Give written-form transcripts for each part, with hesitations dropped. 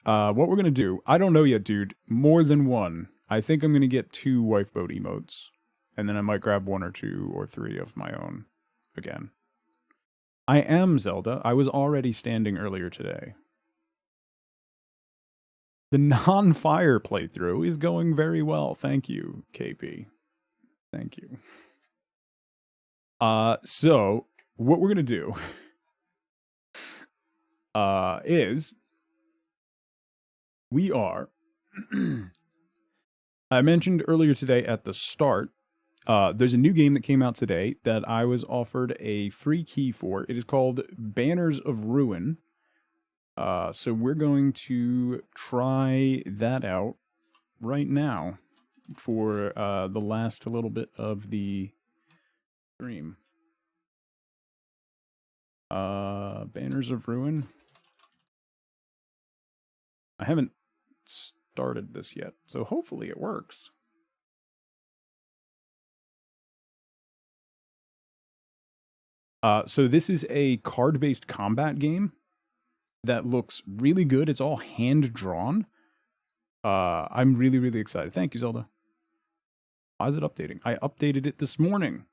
What we're gonna do, I don't know yet, dude. More than one. I think I'm gonna get 2 wife boat emotes. And then I might grab 1 or 2 or 3 of my own again. I am Zelda. I was already standing earlier today. The non-fire playthrough is going very well. Thank you, KP. Thank you. So what we're gonna do is we are I mentioned earlier today at the start, there's a new game that came out today that I was offered a free key for. It is called Banners of Ruin. So we're going to try that out right now for the last little bit of the stream. Banners of Ruin. I haven't started this yet, so hopefully it works. So this is a card-based combat game that looks really good. It's all hand-drawn. I'm really, really excited. Thank you, Zelda. Why is it updating? I updated it this morning.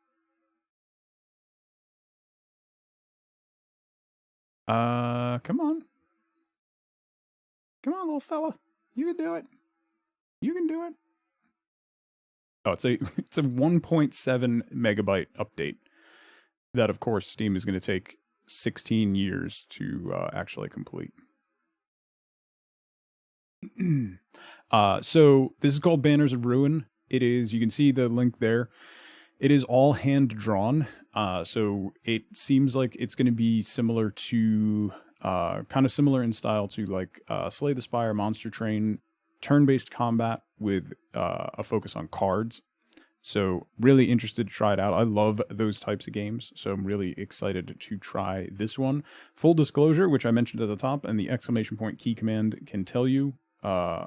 Come on. Come on, little fella. You can do it. You can do it. Oh, it's a 1.7 megabyte update. That, of course, Steam is going to take 16 years to actually complete. So this is called Banners of Ruin. It is, you can see the link there. It is all hand drawn. So it seems like it's going to be similar to, kind of similar in style to like Slay the Spire, Monster Train, turn-based combat with a focus on cards. So really interested to try it out. I love those types of games, so I'm really excited to try this one. Full disclosure, which I mentioned at the top, and the exclamation point key command can tell you, I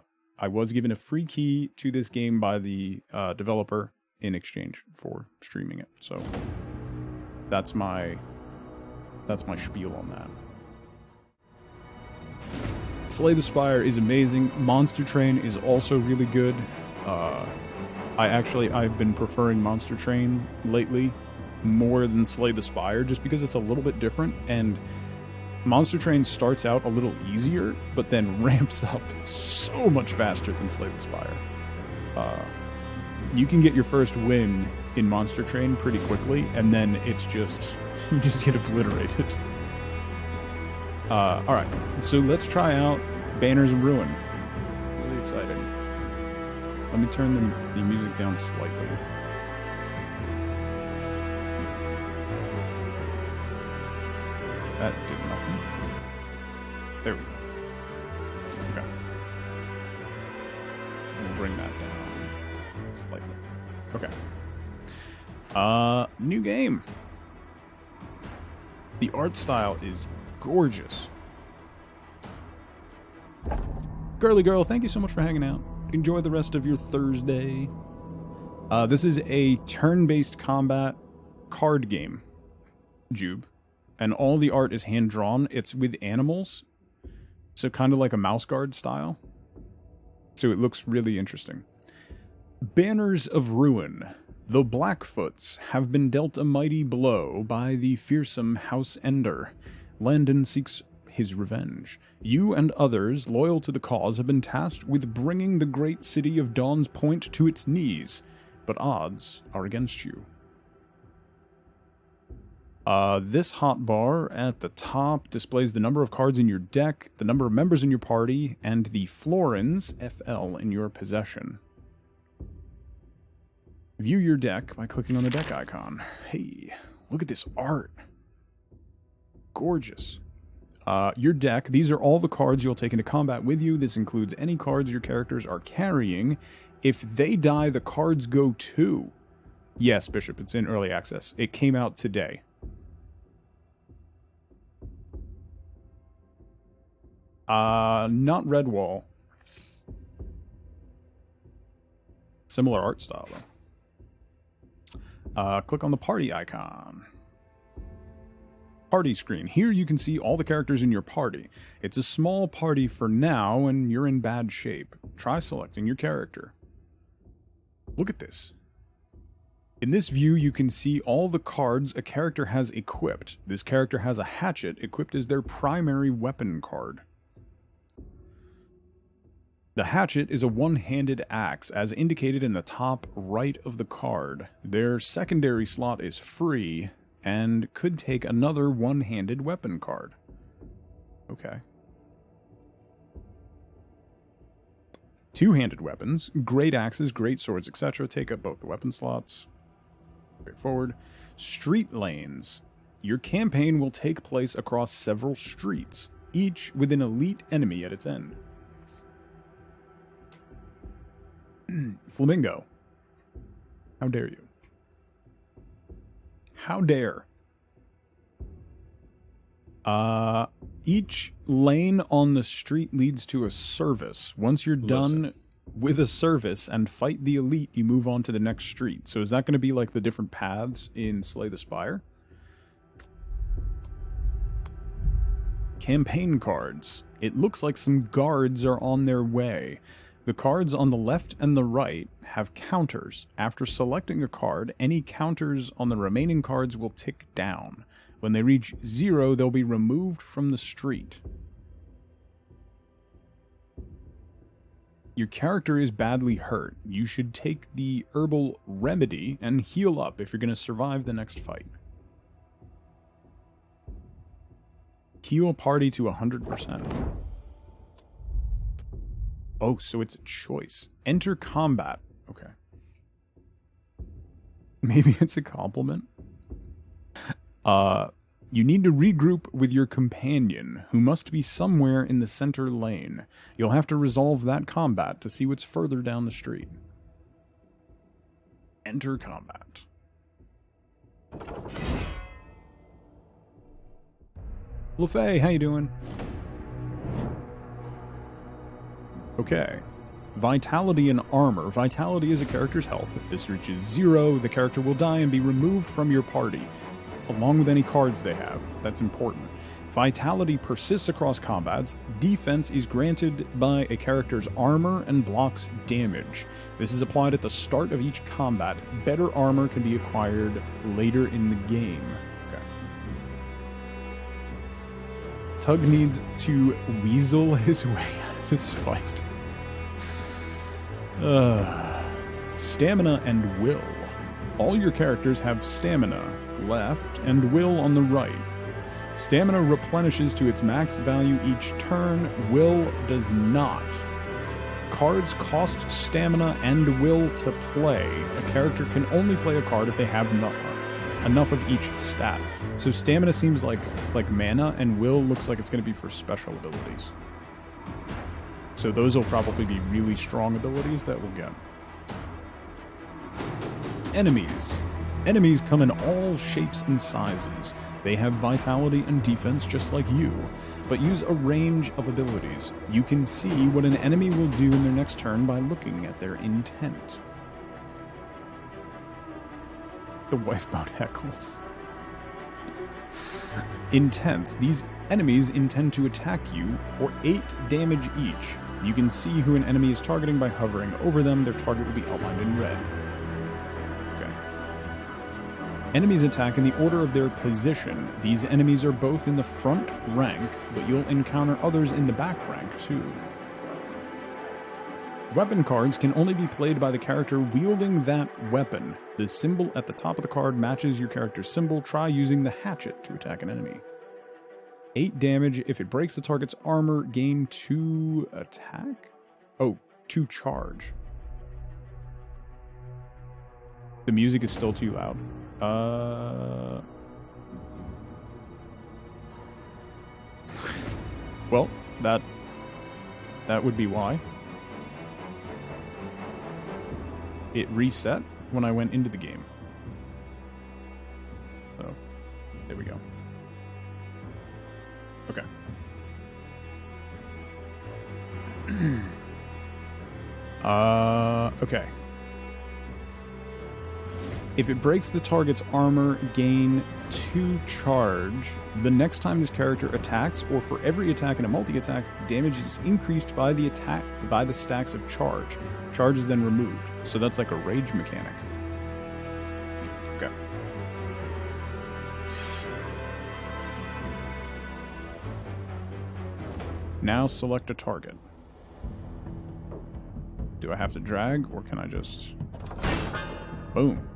was given a free key to this game by the developer in exchange for streaming it. So that's my spiel on that. Slay the Spire is amazing. Monster Train is also really good. I've been preferring Monster Train lately more than Slay the Spire just because it's a little bit different, and Monster Train starts out a little easier but then ramps up so much faster than Slay the Spire. You can get your first win in Monster Train pretty quickly, and then it's just you just get obliterated. Alright, so let's try out Banners of Ruin. Really excited. Let me turn the music down slightly. That did nothing. There we go. Okay. We'll bring that down slightly. Okay. New game. The art style is gorgeous. Girly girl, thank you so much for hanging out. Enjoy the rest of your Thursday. This is a turn-based combat card game, Jube, and all the art is hand-drawn. It's with animals, so kind of like a mouse guard style. So it looks really interesting. Banners of Ruin. The Blackfoots have been dealt a mighty blow by the fearsome House Ender. Landon seeks his revenge. You and others loyal to the cause have been tasked with bringing the great city of Dawn's Point to its knees, but odds are against you. This hotbar at the top displays the number of cards in your deck, the number of members in your party, and the florins, FL, in your possession. View your deck by clicking on the deck icon. Hey, look at this art. Gorgeous. Your deck, these are all the cards you'll take into combat with you. This includes any cards your characters are carrying. If they die, the cards go too. Yes, Bishop, it's in early access. It came out today. Not Redwall. Similar art style, though. Click on the party icon. Party screen. Here you can see all the characters in your party. It's a small party for now, and you're in bad shape. Try selecting your character. Look at this. In this view, you can see all the cards a character has equipped. This character has a hatchet equipped as their primary weapon card. The hatchet is a one-handed axe, as indicated in the top right of the card. Their secondary slot is free, and could take another one-handed weapon card. Okay. Two-handed weapons, great axes, great swords, etc. take up both the weapon slots. Straightforward. Street lanes. Your campaign will take place across several streets, each with an elite enemy at its end. Flamingo. How dare you? How dare. Each lane on the street leads to a service. Once you're done with a service and fight the elite, you move on to the next street. So is that going to be like the different paths in Slay the Spire? Campaign cards. It looks like some guards are on their way. The cards on the left and the right have counters. After selecting a card, any counters on the remaining cards will tick down. When they reach 0, they'll be removed from the street. Your character is badly hurt. You should take the herbal remedy and heal up if you're going to survive the next fight. Heal party to 100%. Oh, so it's a choice. Enter combat. Okay. Maybe it's a compliment. You need to regroup with your companion, who must be somewhere in the center lane. You'll have to resolve that combat to see what's further down the street. Enter combat. LaFay, how you doing? Okay. Vitality and armor. Vitality is a character's health. If this reaches 0, the character will die and be removed from your party, along with any cards they have. That's important. Vitality persists across combats. Defense is granted by a character's armor and blocks damage. This is applied at the start of each combat. Better armor can be acquired later in the game. Okay. Tug needs to weasel his way out of this fight. Stamina and will. All your characters have stamina left and will on the right. Stamina replenishes to its max value each turn. Will does not. Cards cost stamina and will to play. A character can only play a card if they have enough of each stat. So stamina seems like mana, and will looks like it's going to be for special abilities. So those will probably be really strong abilities that we'll get. Enemies. Enemies come in all shapes and sizes. They have vitality and defense just like you, but use a range of abilities. You can see what an enemy will do in their next turn by looking at their intent. The wife mode heckles. Intents. These enemies intend to attack you for 8 damage each. You can see who an enemy is targeting by hovering over them. Their target will be outlined in red. Okay. Enemies attack in the order of their position. These enemies are both in the front rank, but you'll encounter others in the back rank too. Weapon cards can only be played by the character wielding that weapon. The symbol at the top of the card matches your character's symbol. Try using the hatchet to attack an enemy. 8 damage. If it breaks the target's armor, gain 2 attack? Oh, 2 charge. The music is still too loud. Well, that would be why. It reset when I went into the game. So, there we go. Okay. Okay. If it breaks the target's armor, gain 2 charge. The next time this character attacks, or for every attack in a multi-attack, the damage is increased by the stacks of charge. Charge is then removed. So that's like a rage mechanic. Okay. Now select a target. Do I have to drag, or can I just... Boom.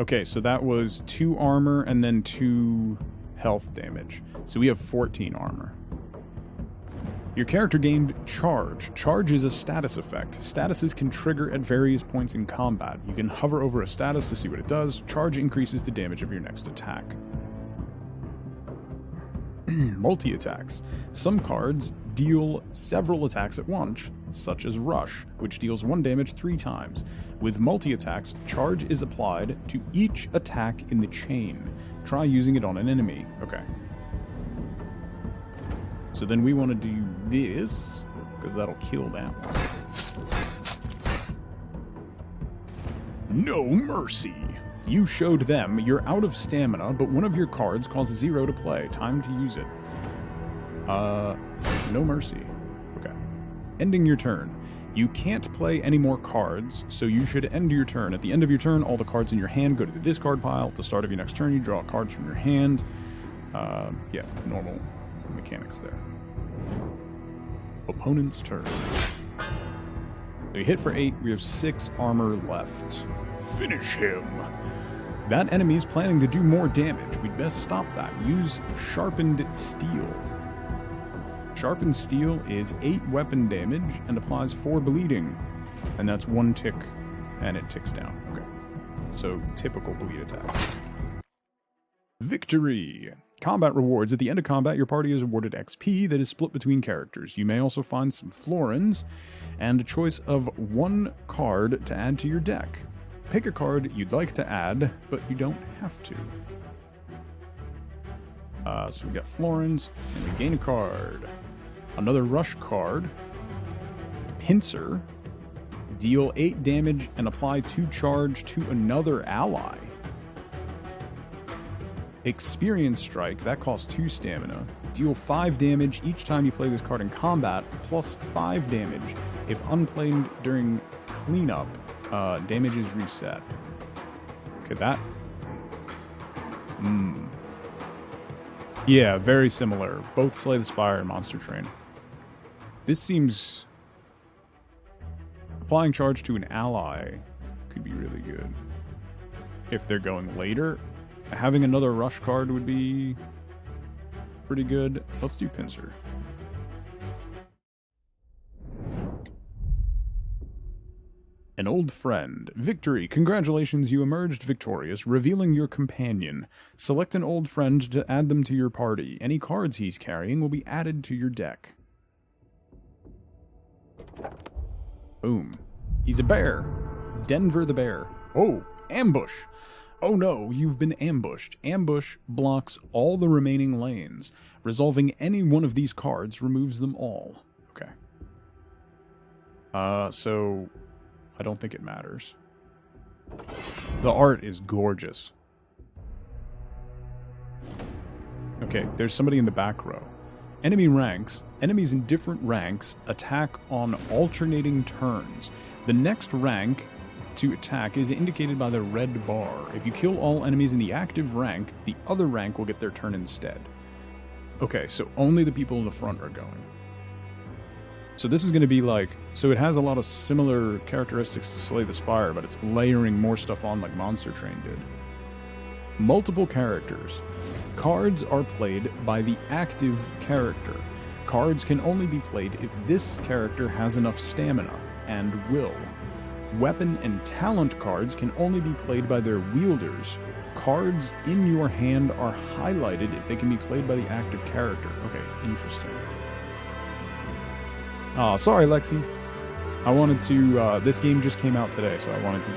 Okay, so that was 2 armor and then 2 health damage. So we have 14 armor. Your character gained charge. Charge is a status effect. Statuses can trigger at various points in combat. You can hover over a status to see what it does. Charge increases the damage of your next attack. Multi-attacks. Some cards deal several attacks at once, such as Rush, which deals 1 damage 3 times. With multi-attacks, charge is applied to each attack in the chain. Try using it on an enemy. Okay. So then we want to do this, because that'll kill that one. No mercy! You showed them you're out of stamina, but one of your cards costs 0 to play. Time to use it. No mercy. Okay. Ending your turn. You can't play any more cards, so you should end your turn. At the end of your turn, all the cards in your hand go to the discard pile. At the start of your next turn, you draw cards from your hand. Yeah, normal mechanics there. Opponent's turn. So you hit for 8, we have 6 armor left. Finish him! That enemy is planning to do more damage. We'd best stop that. Use Sharpened Steel. Sharpened Steel is 8 weapon damage and applies 4 bleeding. And that's 1 tick, and it ticks down. Okay. So, typical bleed attack. Victory! Combat rewards. At the end of combat, your party is awarded XP that is split between characters. You may also find some florins, and a choice of 1 card to add to your deck. Pick a card you'd like to add, but you don't have to. So we got florins, and we gain a card. Another rush card. Pincer. Deal 8 damage and apply 2 charge to another ally. Experience Strike, that costs 2 stamina. Deal 5 damage each time you play this card in combat, plus 5 damage. If unplayed during cleanup, damage is reset. Okay, that... Yeah, very similar. Both Slay the Spire and Monster Train. This seems... Applying charge to an ally could be really good. If they're going later, having another rush card would be pretty good. Let's do Pincer. An old friend. Victory. Congratulations, you emerged victorious, revealing your companion. Select an old friend to add them to your party. Any cards he's carrying will be added to your deck. Boom. He's a bear. Denver the bear. Oh, ambush. Oh no, you've been ambushed. Ambush blocks all the remaining lanes. Resolving any one of these cards removes them all. Okay. So... I don't think it matters. The art is gorgeous. Okay, there's somebody in the back row. Enemy ranks. Enemies in different ranks attack on alternating turns. The next rank to attack is indicated by the red bar. If you kill all enemies in the active rank, the other rank will get their turn instead. Okay, so only the people in the front are going. So this is going to be like... So it has a lot of similar characteristics to Slay the Spire, but it's layering more stuff on like Monster Train did. Multiple characters. Cards are played by the active character. Cards can only be played if this character has enough stamina and will. Weapon and talent cards can only be played by their wielders. Cards in your hand are highlighted if they can be played by the active character. Okay, interesting. Oh, sorry, Lexi. I wanted to, this game just came out today, so I wanted to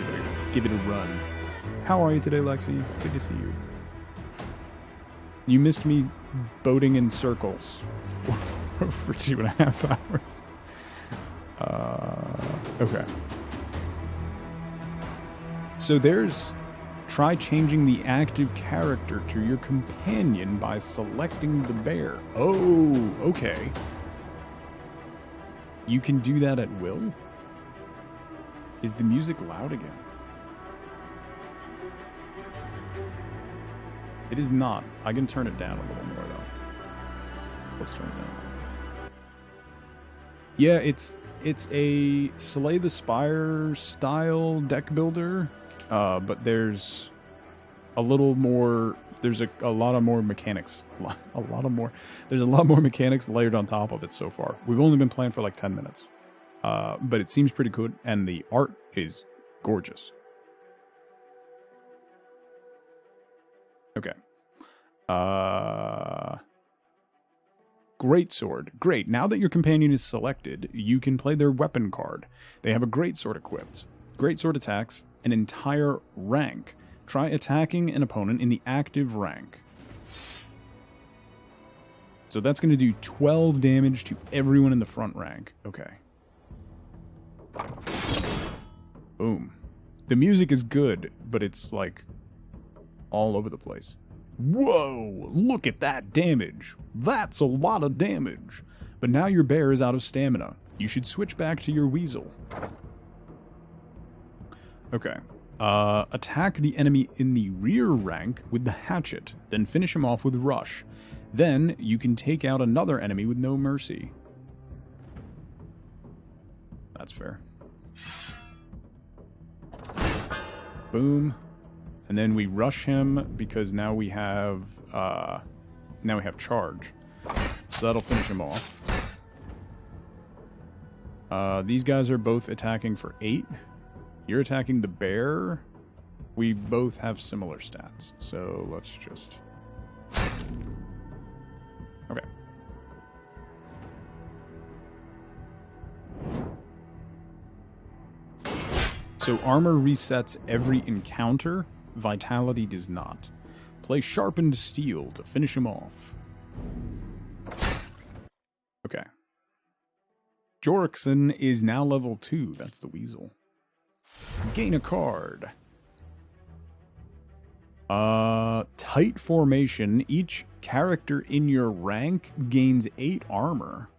give it a run. How are you today, Lexi? Good to see you. You missed me boating in circles for 2.5 hours. Okay. So there's... Try changing the active character to your companion by selecting the bear. Oh, okay. You can do that at will? Is the music loud again? It is not. I can turn it down a little more, though. Let's turn it down. Yeah, it's a Slay the Spire style deck builder. But there's a little more. There's a lot of more mechanics. There's a lot more mechanics layered on top of it so far. We've only been playing for like 10 minutes, but it seems pretty good, and the art is gorgeous. Okay. Greatsword. Great. Now that your companion is selected, you can play their weapon card. They have a greatsword equipped. Greatsword attacks an entire rank. Try attacking an opponent in the active rank. So that's going to do 12 damage to everyone in the front rank. Okay. Boom. The music is good, but it's like all over the place. Whoa, look at that damage. That's a lot of damage. But now your bear is out of stamina. You should switch back to your weasel. Okay. Attack the enemy in the rear rank with the hatchet, then finish him off with rush. Then you can take out another enemy with no mercy. That's fair. Boom. And then we rush him because now we have charge. So that'll finish him off. These guys are both attacking for 8. You're attacking the bear. We both have similar stats. So let's just... Okay. So armor resets every encounter. Vitality does not. Play sharpened steel to finish him off. Okay. Jorikson is now level 2. That's the weasel. Gain a card. Tight formation. Each character in your rank gains 8 armor.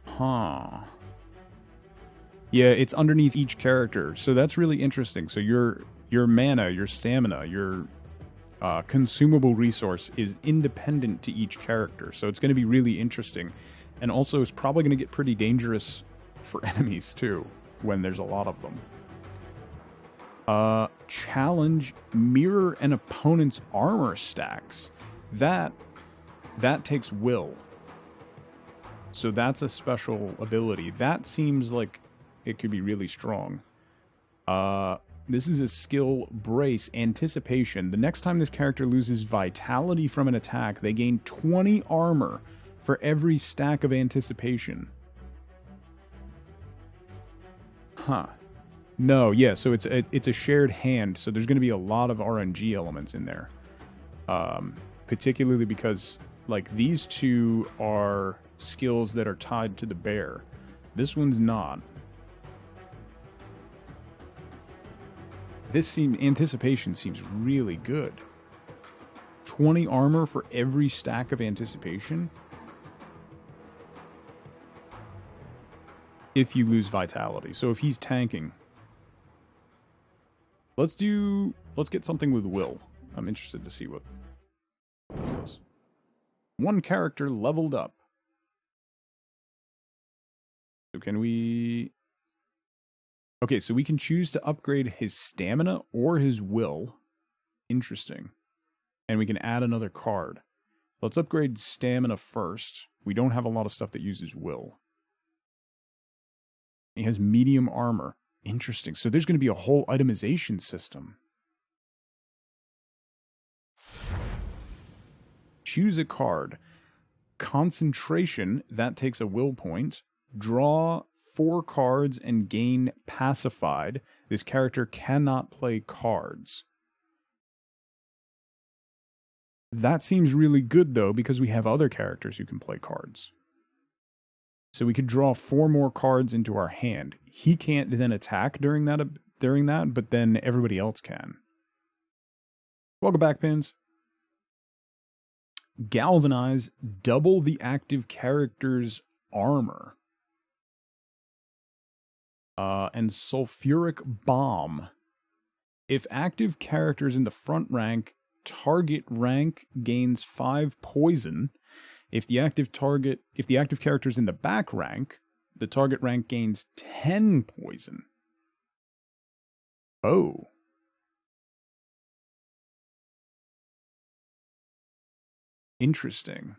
Huh. Yeah, it's underneath each character, so that's really interesting. So your mana, your stamina, your consumable resource is independent to each character, so it's going to be really interesting. And also, it's probably going to get pretty dangerous for enemies, too, when there's a lot of them. Challenge, mirror an opponent's armor stacks. That takes will. So that's a special ability. That seems like it could be really strong. This is a skill brace, anticipation. The next time this character loses vitality from an attack, they gain 20 armor for every stack of anticipation. Huh. No, yeah, so it's a shared hand, so there's going to be a lot of RNG elements in there. Particularly because, like, these two are skills that are tied to the bear. This one's not. Anticipation seems really good. 20 armor for every stack of anticipation? If you lose vitality. So if he's tanking... Let's get something with will. I'm interested to see what that does. One character leveled up. So can we... Okay, so we can choose to upgrade his stamina or his will. Interesting. And we can add another card. Let's upgrade stamina first. We don't have a lot of stuff that uses will. He has medium armor. Interesting. So there's going to be a whole itemization system. Choose a card. Concentration, that takes a will point. Draw 4 cards and gain pacified. This character cannot play cards. That seems really good, though, because we have other characters who can play cards. So we could draw 4 more cards into our hand. He can't then attack during that, but then everybody else can. Welcome back, Pins. Galvanize, double the active character's armor. And sulfuric bomb. If active characters in the front rank, target rank gains 5 poison. If the active character's in the back rank, the target rank gains 10 poison. Oh. Interesting.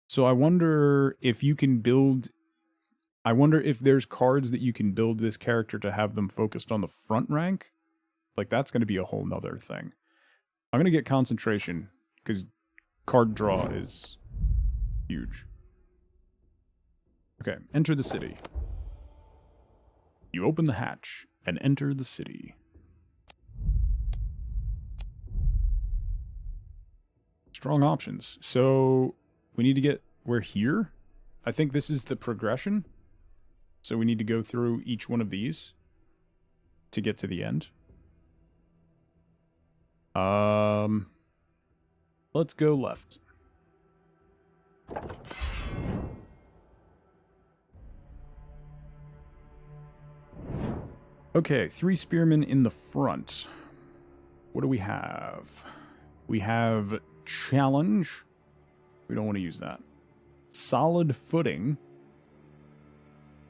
So I wonder if you can build... I wonder if there's cards that you can build this character to have them focused on the front rank. Like, that's going to be a whole nother thing. I'm going to get concentration, because card draw is huge. Okay, enter the city. You open the hatch and enter the city. Strong options. So, we need to get... We're here? I think this is the progression. So we need to go through each one of these to get to the end. Let's go left. Okay, 3 spearmen in the front. What do we have? We have challenge. We don't want to use that. Solid footing.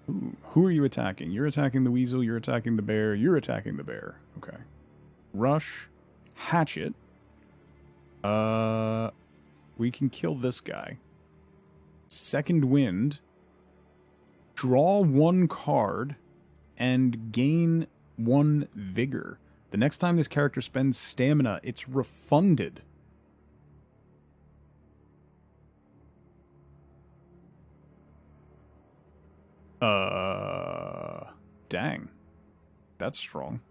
Ooh, who are you attacking? You're attacking the weasel, you're attacking the bear, you're attacking the bear. Okay. Rush. Hatchet. We can kill this guy. Second wind. Draw 1 card and gain 1 vigor. The next time this character spends stamina, it's refunded. Dang. That's strong.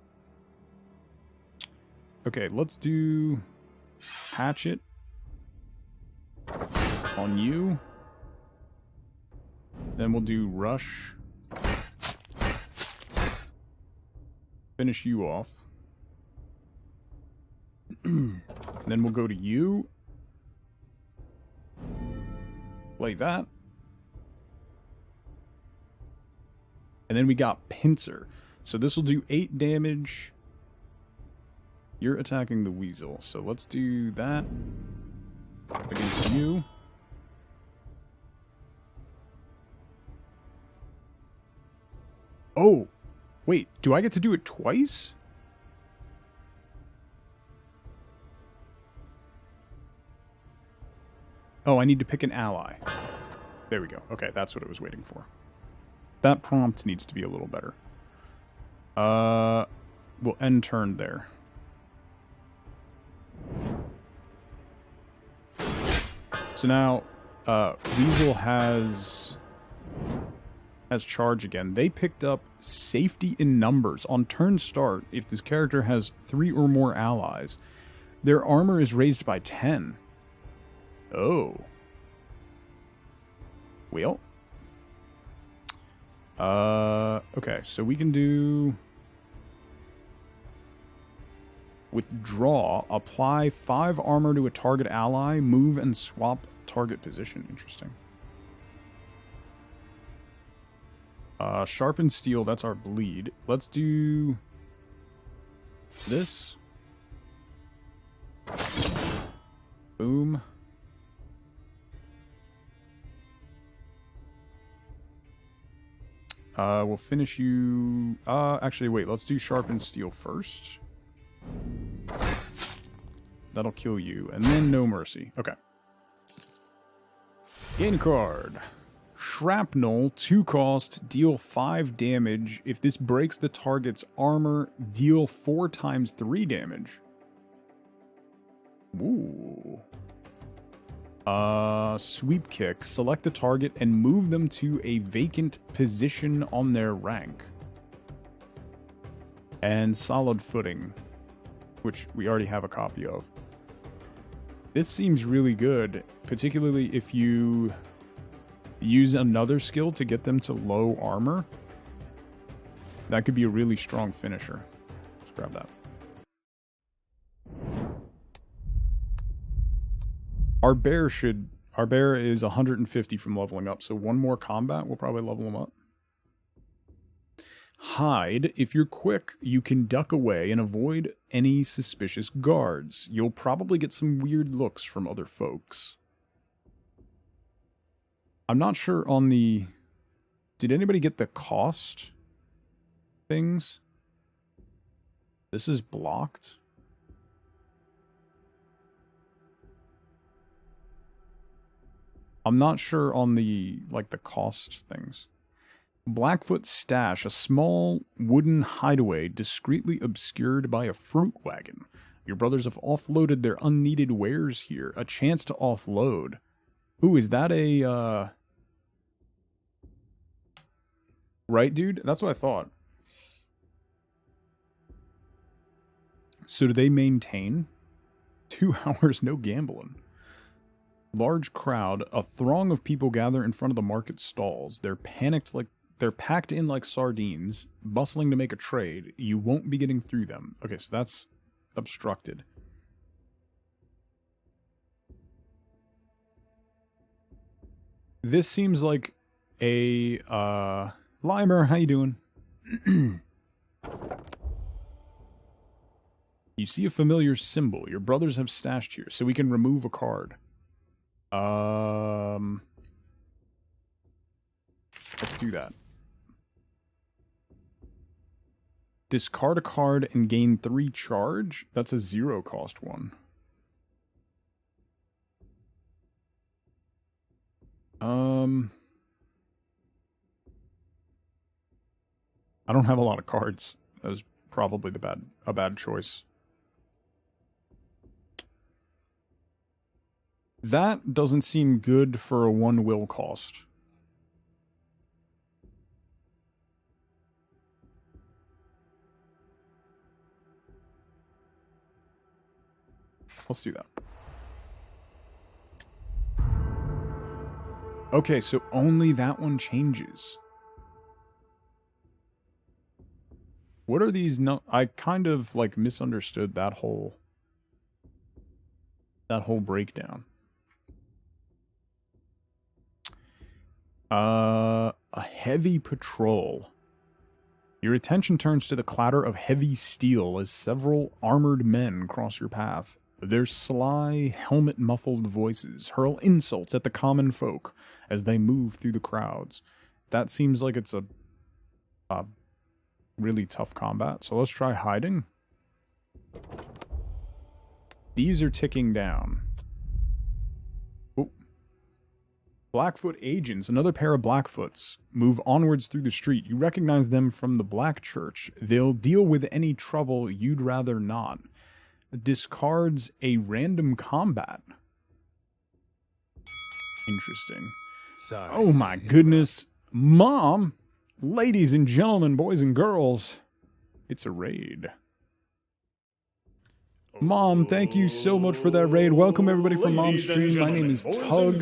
Okay, let's do hatchet on you. Then we'll do rush. Finish you off. Then we'll go to you. Like that. And then we got pincer. So this will do 8 damage. You're attacking the weasel. So let's do that against you. Oh, wait. Do I get to do it twice? Oh, I need to pick an ally. There we go. Okay, that's what it was waiting for. That prompt needs to be a little better. We'll end turn there. So now, Weasel has charge again. They picked up safety in numbers. On turn start, if this character has 3 or more allies, their armor is raised by 10. Oh. Well. Okay, so we can do... Withdraw, apply 5 armor to a target ally, move and swap target position. Interesting. Sharpen steel, that's our bleed. Let's do this. Boom. We'll finish you... actually, wait, let's do sharpen steel first. That'll kill you. And then no mercy. Okay. Gain a card. Shrapnel, 2 cost, deal 5 damage. If this breaks the target's armor, deal 4 times 3 damage. Ooh. Sweep kick. Select a target and move them to a vacant position on their rank. And solid footing, which we already have a copy of. This seems really good, particularly if you use another skill to get them to low armor. That could be a really strong finisher. Let's grab that. Our bear is 150 from leveling up, so one more combat will probably level him up. Hide. If you're quick, you can duck away and avoid any suspicious guards. You'll probably get some weird looks from other folks. I'm not sure on the... Did anybody get the cost things? This is blocked. I'm not sure on the, like, the cost things. Blackfoot Stash, a small wooden hideaway discreetly obscured by a fruit wagon. Your brothers have offloaded their unneeded wares here. A chance to offload. Ooh, is that a, Right, dude? That's what I thought. So do they maintain? 2 hours, no gambling. Large crowd, a throng of people gather in front of the market stalls. They're packed in like sardines, bustling to make a trade. You won't be getting through them. Okay, so that's obstructed. This seems like a, Limer, how you doing? You see a familiar symbol. Your brothers have stashed here, so we can remove a card. Let's do that. Discard a card and gain 3 charge? That's a 0 cost one. I don't have a lot of cards. That was probably a bad choice. That doesn't seem good for a 1 will cost. Let's do that. Okay, so only that one changes. What are these? No, I kind of like misunderstood that whole breakdown. A heavy patrol. Your attention turns to the clatter of heavy steel as several armored men cross your path. Their sly, helmet-muffled voices hurl insults at the common folk as they move through the crowds. That seems like it's a really tough combat, so let's try hiding. These are ticking down. Oh. Blackfoot agents, another pair of Blackfoots, move onwards through the street. You recognize them from the Black Church. They'll deal with any trouble you'd rather not. Discards a random combat. Interesting. Sorry. Oh my goodness. Mom! Ladies and gentlemen, boys and girls, it's a raid. Mom, thank you so much for that raid. Welcome everybody from Mom's Stream. My name is Tug.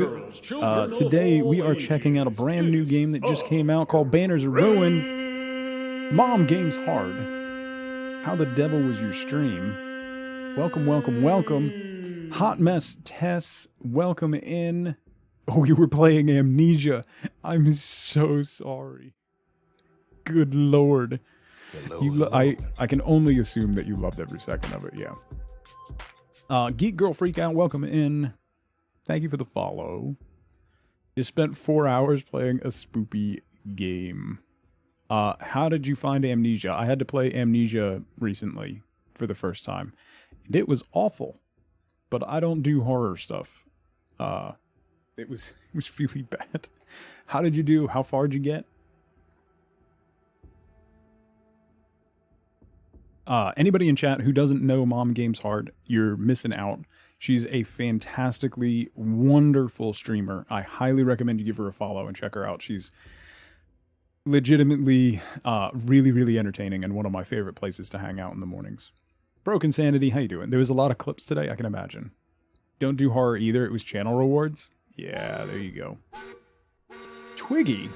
Today we are checking out a brand new game that just came out called Banners of Ruin. Mom Games Hard. How the devil was your stream? Welcome, welcome, welcome. Hot Mess Tess, welcome in. Oh, you were playing Amnesia. I'm so sorry. Good Lord. I can only assume that you loved every second of it, yeah. Geek Girl Freak Out, welcome in. Thank you for the follow. You spent 4 hours playing a spoopy game. How did you find Amnesia? I had to play Amnesia recently for the first time. And it was awful, but I don't do horror stuff. It was really bad. How did you do? How far did you get? Anybody in chat who doesn't know Mom Games Hard, you're missing out. She's a fantastically wonderful streamer. I highly recommend you give her a follow and check her out. She's legitimately really, really entertaining and one of my favorite places to hang out in the mornings. Broken Sanity, how you doing? There was a lot of clips today, I can imagine. Don't do horror either. It was channel rewards. Yeah, there you go. Twiggy,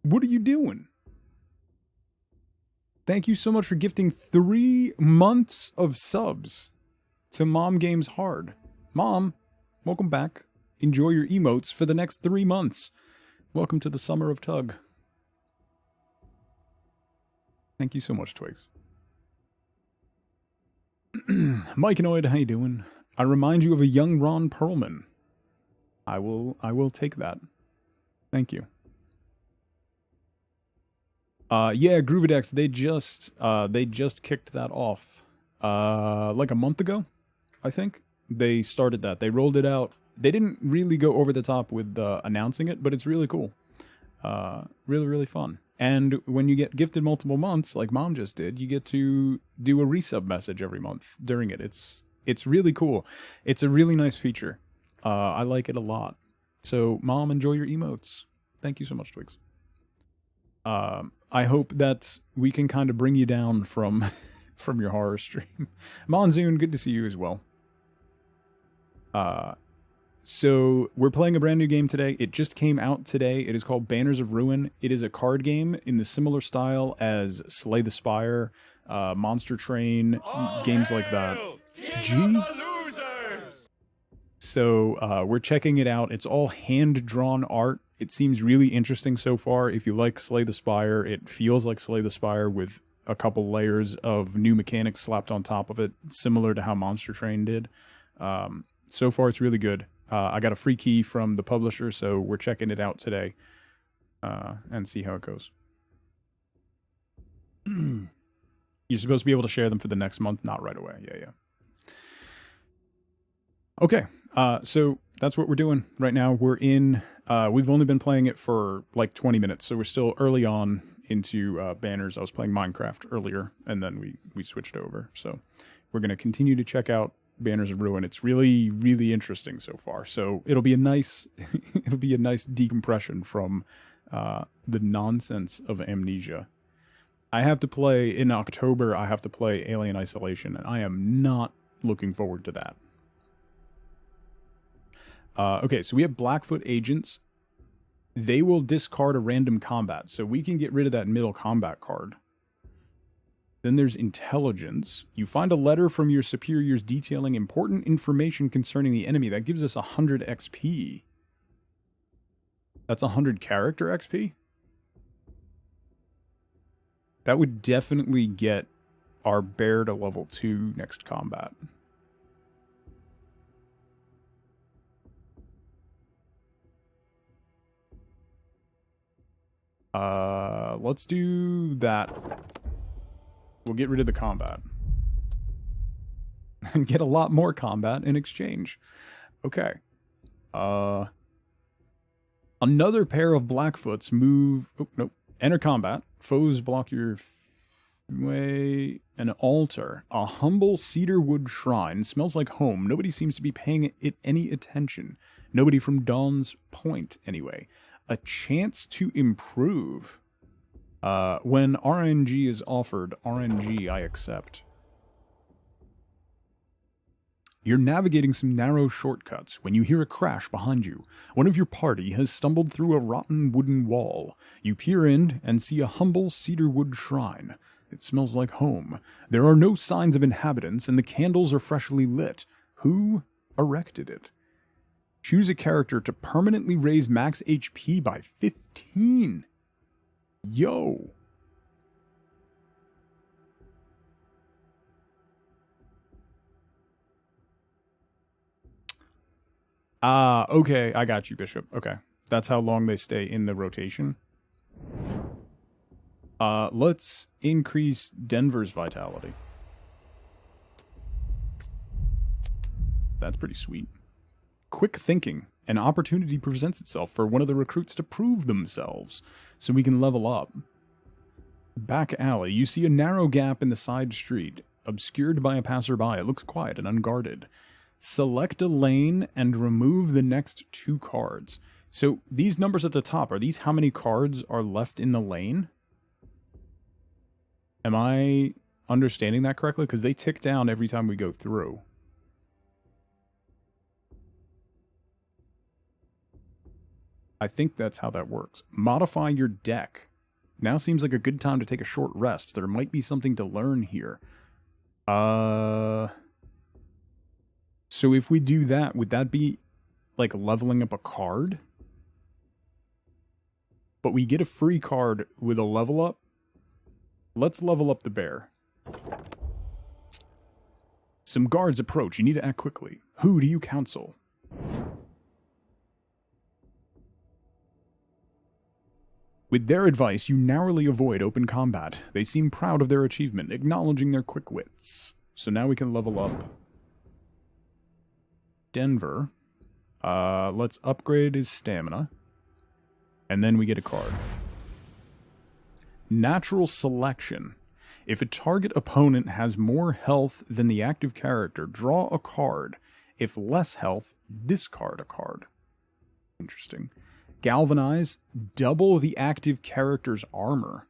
what are you doing? Thank you so much for gifting 3 months of subs to Mom Games Hard. Mom, welcome back. Enjoy your emotes for the next 3 months. Welcome to the summer of Tug. Thank you so much, Twigs. Mike Anoid, how you doing? I remind you of a young Ron Perlman. I will take that. Thank you. Yeah, Groovidex, they just kicked that off. Like a month ago, I think. They started that. They rolled it out. They didn't really go over the top with announcing it, but it's really cool. Really, really fun. And when you get gifted multiple months, like Mom just did, you get to do a resub message every month during it. It's really cool. It's a really nice feature. I like it a lot. So, Mom, enjoy your emotes. Thank you so much, Twigs. I hope that we can kind of bring you down from from your horror stream. Monsoon, good to see you as well. So we're playing a brand new game today. It just came out today. It is called Banners of Ruin. It is a card game in the similar style as Slay the Spire, Monster Train, games like that. G? So we're checking it out. It's all hand-drawn art. It seems really interesting so far. If you like Slay the Spire, it feels like Slay the Spire with a couple layers of new mechanics slapped on top of it, similar to how Monster Train did. So far, it's really good. I got a free key from the publisher, so we're checking it out today and see how it goes. You're supposed to be able to share them for the next month, not right away. Yeah. Okay, so that's what we're doing right now. We're in, we've only been playing it for like 20 minutes, so we're still early on into Banners. I was playing Minecraft earlier, and then we switched over. So we're going to continue to check out Banners of Ruin. It's really, really interesting so far. So it'll be a nice, decompression from the nonsense of Amnesia. I have to play, in October, I have to play Alien Isolation, and I am not looking forward to that. Okay, so we have Blackfoot agents. They will discard a random combat, so we can get rid of that middle combat card. Then there's intelligence. You find a letter from your superiors detailing important information concerning the enemy. That gives us 100 XP. That's 100 character XP? That would definitely get our bear to level 2 next combat. Let's do that. We'll get rid of the combat. And get a lot more combat in exchange. Okay. Another pair of Blackfoots move... Oh, nope. Enter combat. Foes block your way. An altar. A humble cedarwood shrine. Smells like home. Nobody seems to be paying it any attention. Nobody from Dawn's Point, anyway. A chance to improve. When RNG is offered, RNG I accept. You're navigating some narrow shortcuts when you hear a crash behind you. One of your party has stumbled through a rotten wooden wall. You peer in and see a humble cedarwood shrine. It smells like home. There are no signs of inhabitants and the candles are freshly lit. Who erected it? Choose a character to permanently raise max HP by 15. Yo. Okay, I got you, Bishop. Okay. That's how long they stay in the rotation. Let's increase Denver's vitality. That's pretty sweet. Quick thinking. An opportunity presents itself for one of the recruits to prove themselves, so we can level up. Back alley. You see a narrow gap in the side street, obscured by a passerby. It looks quiet and unguarded. Select a lane and remove the next 2 cards. So these numbers at the top, are these how many cards are left in the lane? Am I understanding that correctly? Because they tick down every time we go through. I think that's how that works. Modify your deck. Now seems like a good time to take a short rest. There might be something to learn here. So if we do that, would that be like leveling up a card? But we get a free card with a level up. Let's level up the bear. Some guards approach. You need to act quickly. Who do you counsel? With their advice, you narrowly avoid open combat. They seem proud of their achievement, acknowledging their quick wits. So now we can level up Denver. Let's upgrade his stamina. And then we get a card. Natural selection. If a target opponent has more health than the active character, draw a card. If less health, discard a card. Interesting. Galvanize. Double the active character's armor.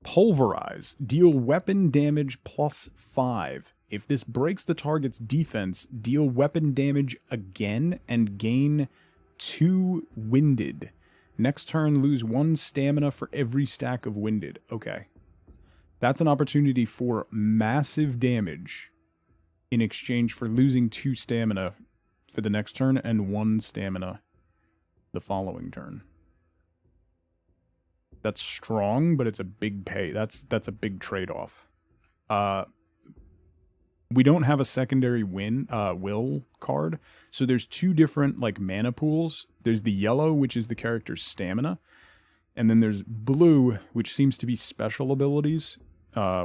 Pulverize. Deal weapon damage +5. If this breaks the target's defense, deal weapon damage again and gain 2 winded. Next turn, lose 1 stamina for every stack of winded. Okay. That's an opportunity for massive damage in exchange for losing 2 stamina for the next turn and 1 stamina the following turn. That's strong, but it's a big pay. That's a big trade-off. We don't have a secondary will card, so there's 2 different like mana pools. There's the yellow, which is the character's stamina, and then there's blue, which seems to be special abilities,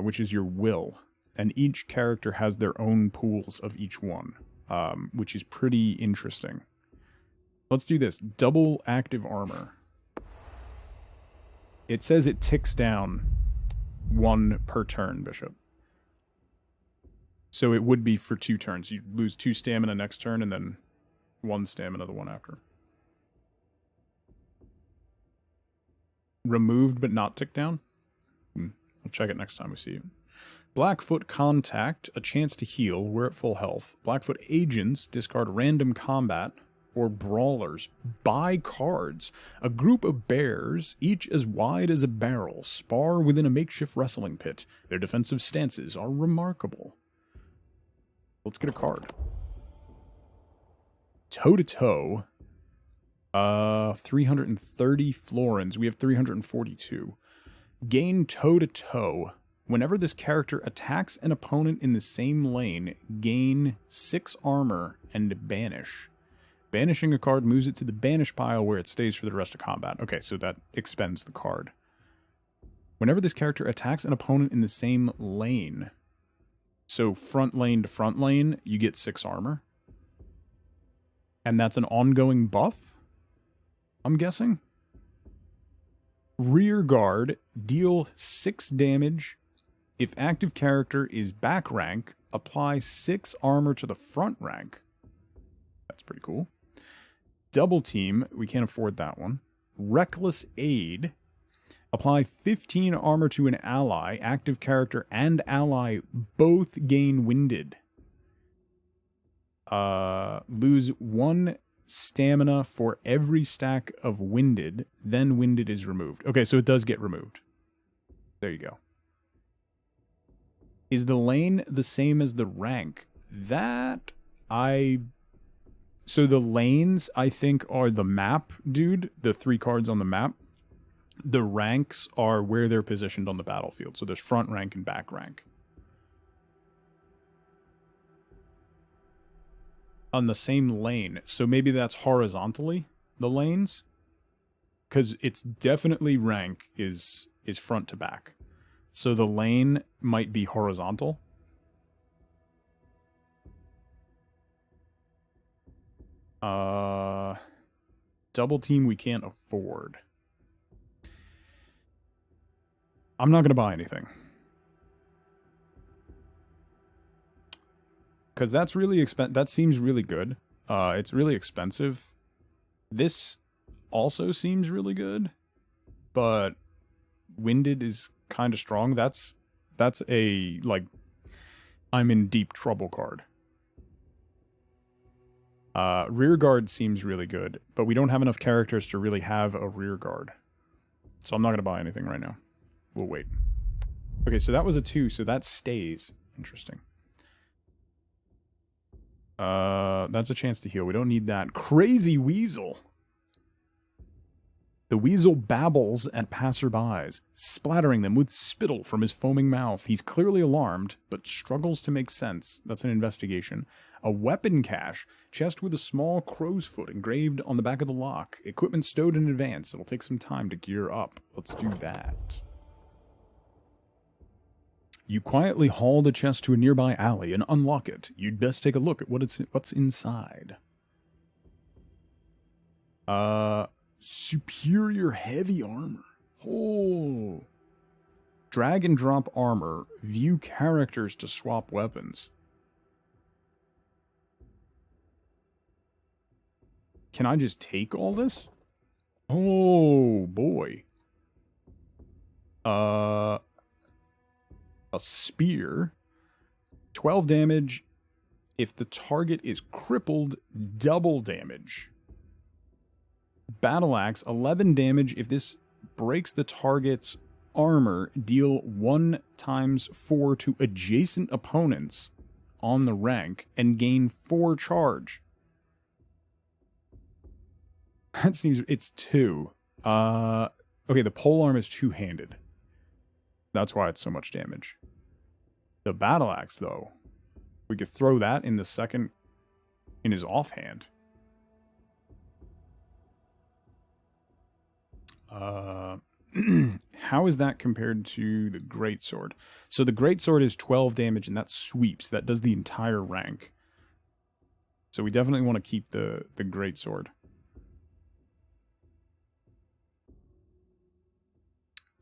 which is your will. And each character has their own pools of each one, which is pretty interesting. Let's do this. Double active armor. It says it ticks down 1 per turn, Bishop. So it would be for 2 turns. You lose 2 stamina next turn and then 1 stamina the one after. Removed but not ticked down? We'll check it next time we see it. Blackfoot Contact, a chance to heal. We're at full health. Blackfoot Agents, discard random combat or brawlers. Buy cards. A group of bears, each as wide as a barrel, spar within a makeshift wrestling pit. Their defensive stances are remarkable. Let's get a card. Toe-to-toe. 330 florins. We have 342. Gain toe-to-toe. Whenever this character attacks an opponent in the same lane, gain 6 armor and banish. Banishing a card moves it to the banish pile where it stays for the rest of combat. Okay, so that expends the card. Whenever this character attacks an opponent in the same lane, so front lane to front lane, you get 6 armor. And that's an ongoing buff, I'm guessing. Rear guard, deal 6 damage. If active character is back rank, apply 6 armor to the front rank. That's pretty cool. Double team, we can't afford that one. Reckless aid, apply 15 armor to an ally. Active character and ally both gain winded. Lose 1 stamina for every stack of winded, then winded is removed. Okay, so it does get removed. There you go. Is the lane the same as the rank? So the lanes, I think, are the map, dude. The 3 cards on the map. The ranks are where they're positioned on the battlefield. So there's front rank and back rank. On the same lane. So maybe that's horizontally, the lanes. Because it's definitely rank is front to back. So the lane might be horizontal. Double team we can't afford. I'm not going to buy anything. Because that's really that seems really good. It's really expensive. This also seems really good. But winded is kind of strong. That's a, like, I'm in deep trouble card. Rear guard seems really good, but we don't have enough characters to really have a rear guard. So I'm not going to buy anything right now. We'll wait. Okay, so that was a 2, so that stays. Interesting. That's a chance to heal. We don't need that. Crazy Weasel. The weasel babbles at passerbys, splattering them with spittle from his foaming mouth. He's clearly alarmed, but struggles to make sense. That's an investigation. A weapon cache, chest with a small crow's foot engraved on the back of the lock. Equipment stowed in advance. It'll take some time to gear up. Let's do that. You quietly haul the chest to a nearby alley and unlock it. You'd best take a look at what's inside. Superior heavy armor. Oh. Drag and drop armor. View characters to swap weapons. Can I just take all this? Oh, boy. A spear. 12 damage. If the target is crippled, double damage. Battle axe, 11 damage. If this breaks the target's armor, deal 1 × 4 to adjacent opponents on the rank and gain 4 charge. That seems... It's 2. Okay, the polearm is 2-handed. That's why it's so much damage. The battle axe, though, we could throw that in the second... in his offhand. How is that compared to the greatsword? So the greatsword is 12 damage, and that sweeps. That does the entire rank. So we definitely want to keep the greatsword.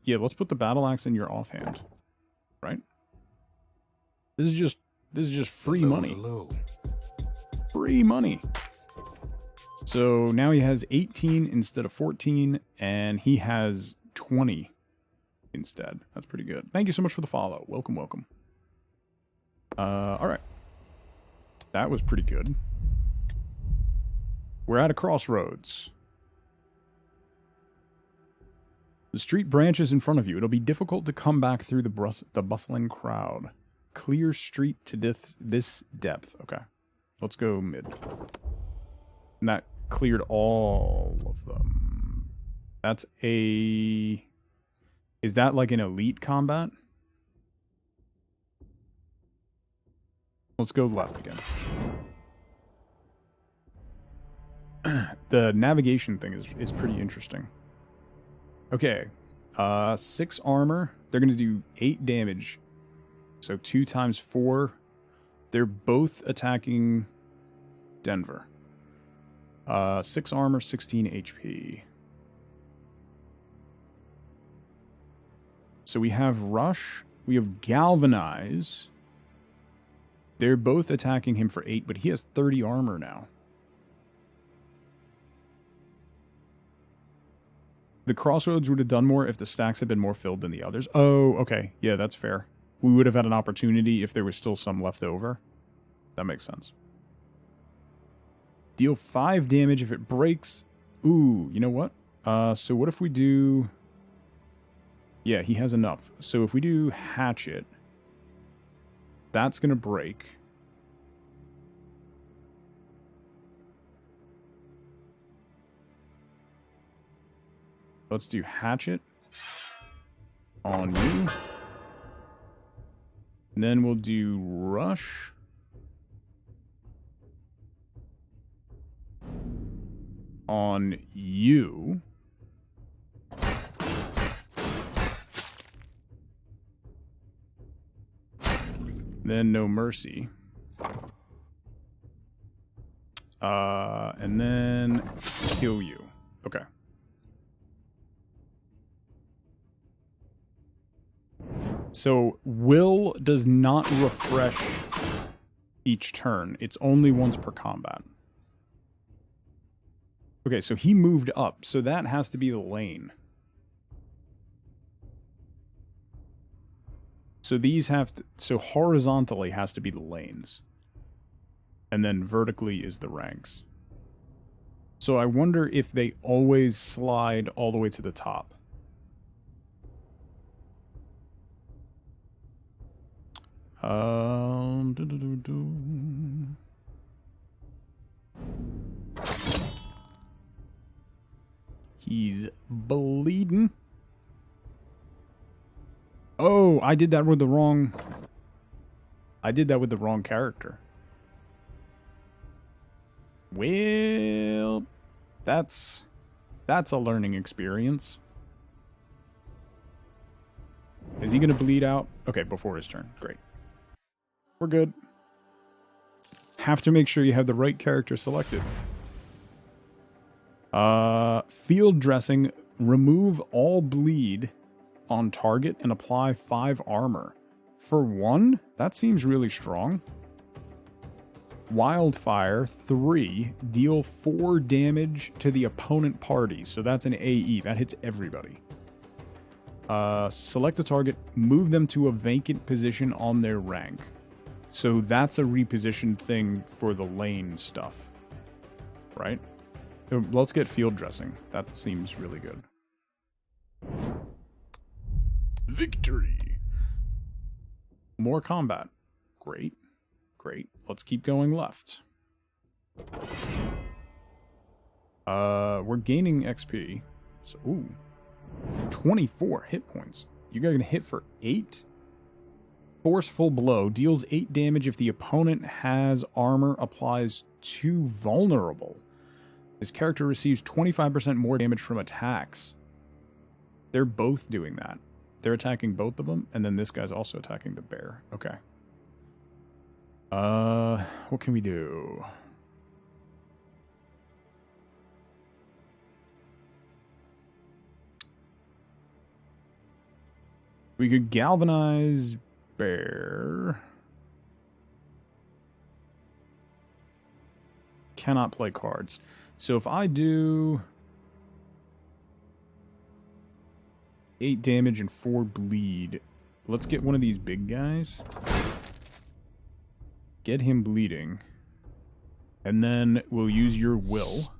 Yeah, let's put the battle axe in your offhand. Right? This is just free money. Hello. Free money. So now he has 18 instead of 14, and he has 20 instead. That's pretty good. Thank you so much for the follow. Welcome, welcome. Alright. That was pretty good. We're at a crossroads. The street branches in front of you. It'll be difficult to come back through the bustling crowd. Clear street to this depth. Okay. Let's go mid. And that cleared all of them. That's a... Is that like an elite combat? Let's go left again. The navigation thing is pretty interesting. Okay. 6 armor. They're going to do 8 damage. So 2 × 4. They're both attacking Denver. 6 armor, 16 HP. So we have Rush. We have Galvanize. They're both attacking him for 8, but he has 30 armor now. The crossroads would have done more if the stacks had been more filled than the others. Oh, okay. Yeah, that's fair. We would have had an opportunity if there was still some left over. That makes sense. Deal 5 damage if it breaks. Ooh, you know what? So what if we do... Yeah, he has enough. So if we do Hatchet, that's going to break. Let's do Hatchet on you. And then we'll do Rush. On you. Then No Mercy. And then kill you. Okay. So will does not refresh each turn. It's only once per combat. Okay, so he moved up, so that has to be the lane. So these have to... So horizontally has to be the lanes. and then vertically is the ranks. So I wonder if they always slide all the way to the top. He's bleeding. Oh, I did that with the wrong... I did that with the wrong character. Well, that's a learning experience. Is he going to bleed out? Okay, before his turn. Great. We're good. Have to make sure you have the right character selected. Field dressing. Remove all bleed on target and apply 5 armor. For 1, that seems really strong. Wildfire 3, deal 4 damage to the opponent party. So that's an AE. That hits everybody. Select a target, move them to a vacant position on their rank. So that's a repositioned thing for the lane stuff. Right? Let's get field dressing. That seems really good. Victory! More combat. Great. Great. Let's keep going left. We're gaining XP. So, ooh. 24 hit points. You guys are gonna hit for 8? Forceful blow. Deals 8 damage if the opponent has armor, applies 2 vulnerable. This character receives 25% more damage from attacks. They're both doing that. They're attacking both of them, and then this guy's also attacking the bear. Okay. What can we do? We could galvanize bear. Cannot play cards. So if I do 8 damage and 4 bleed, let's get one of these big guys. Get him bleeding. And then we'll use your will.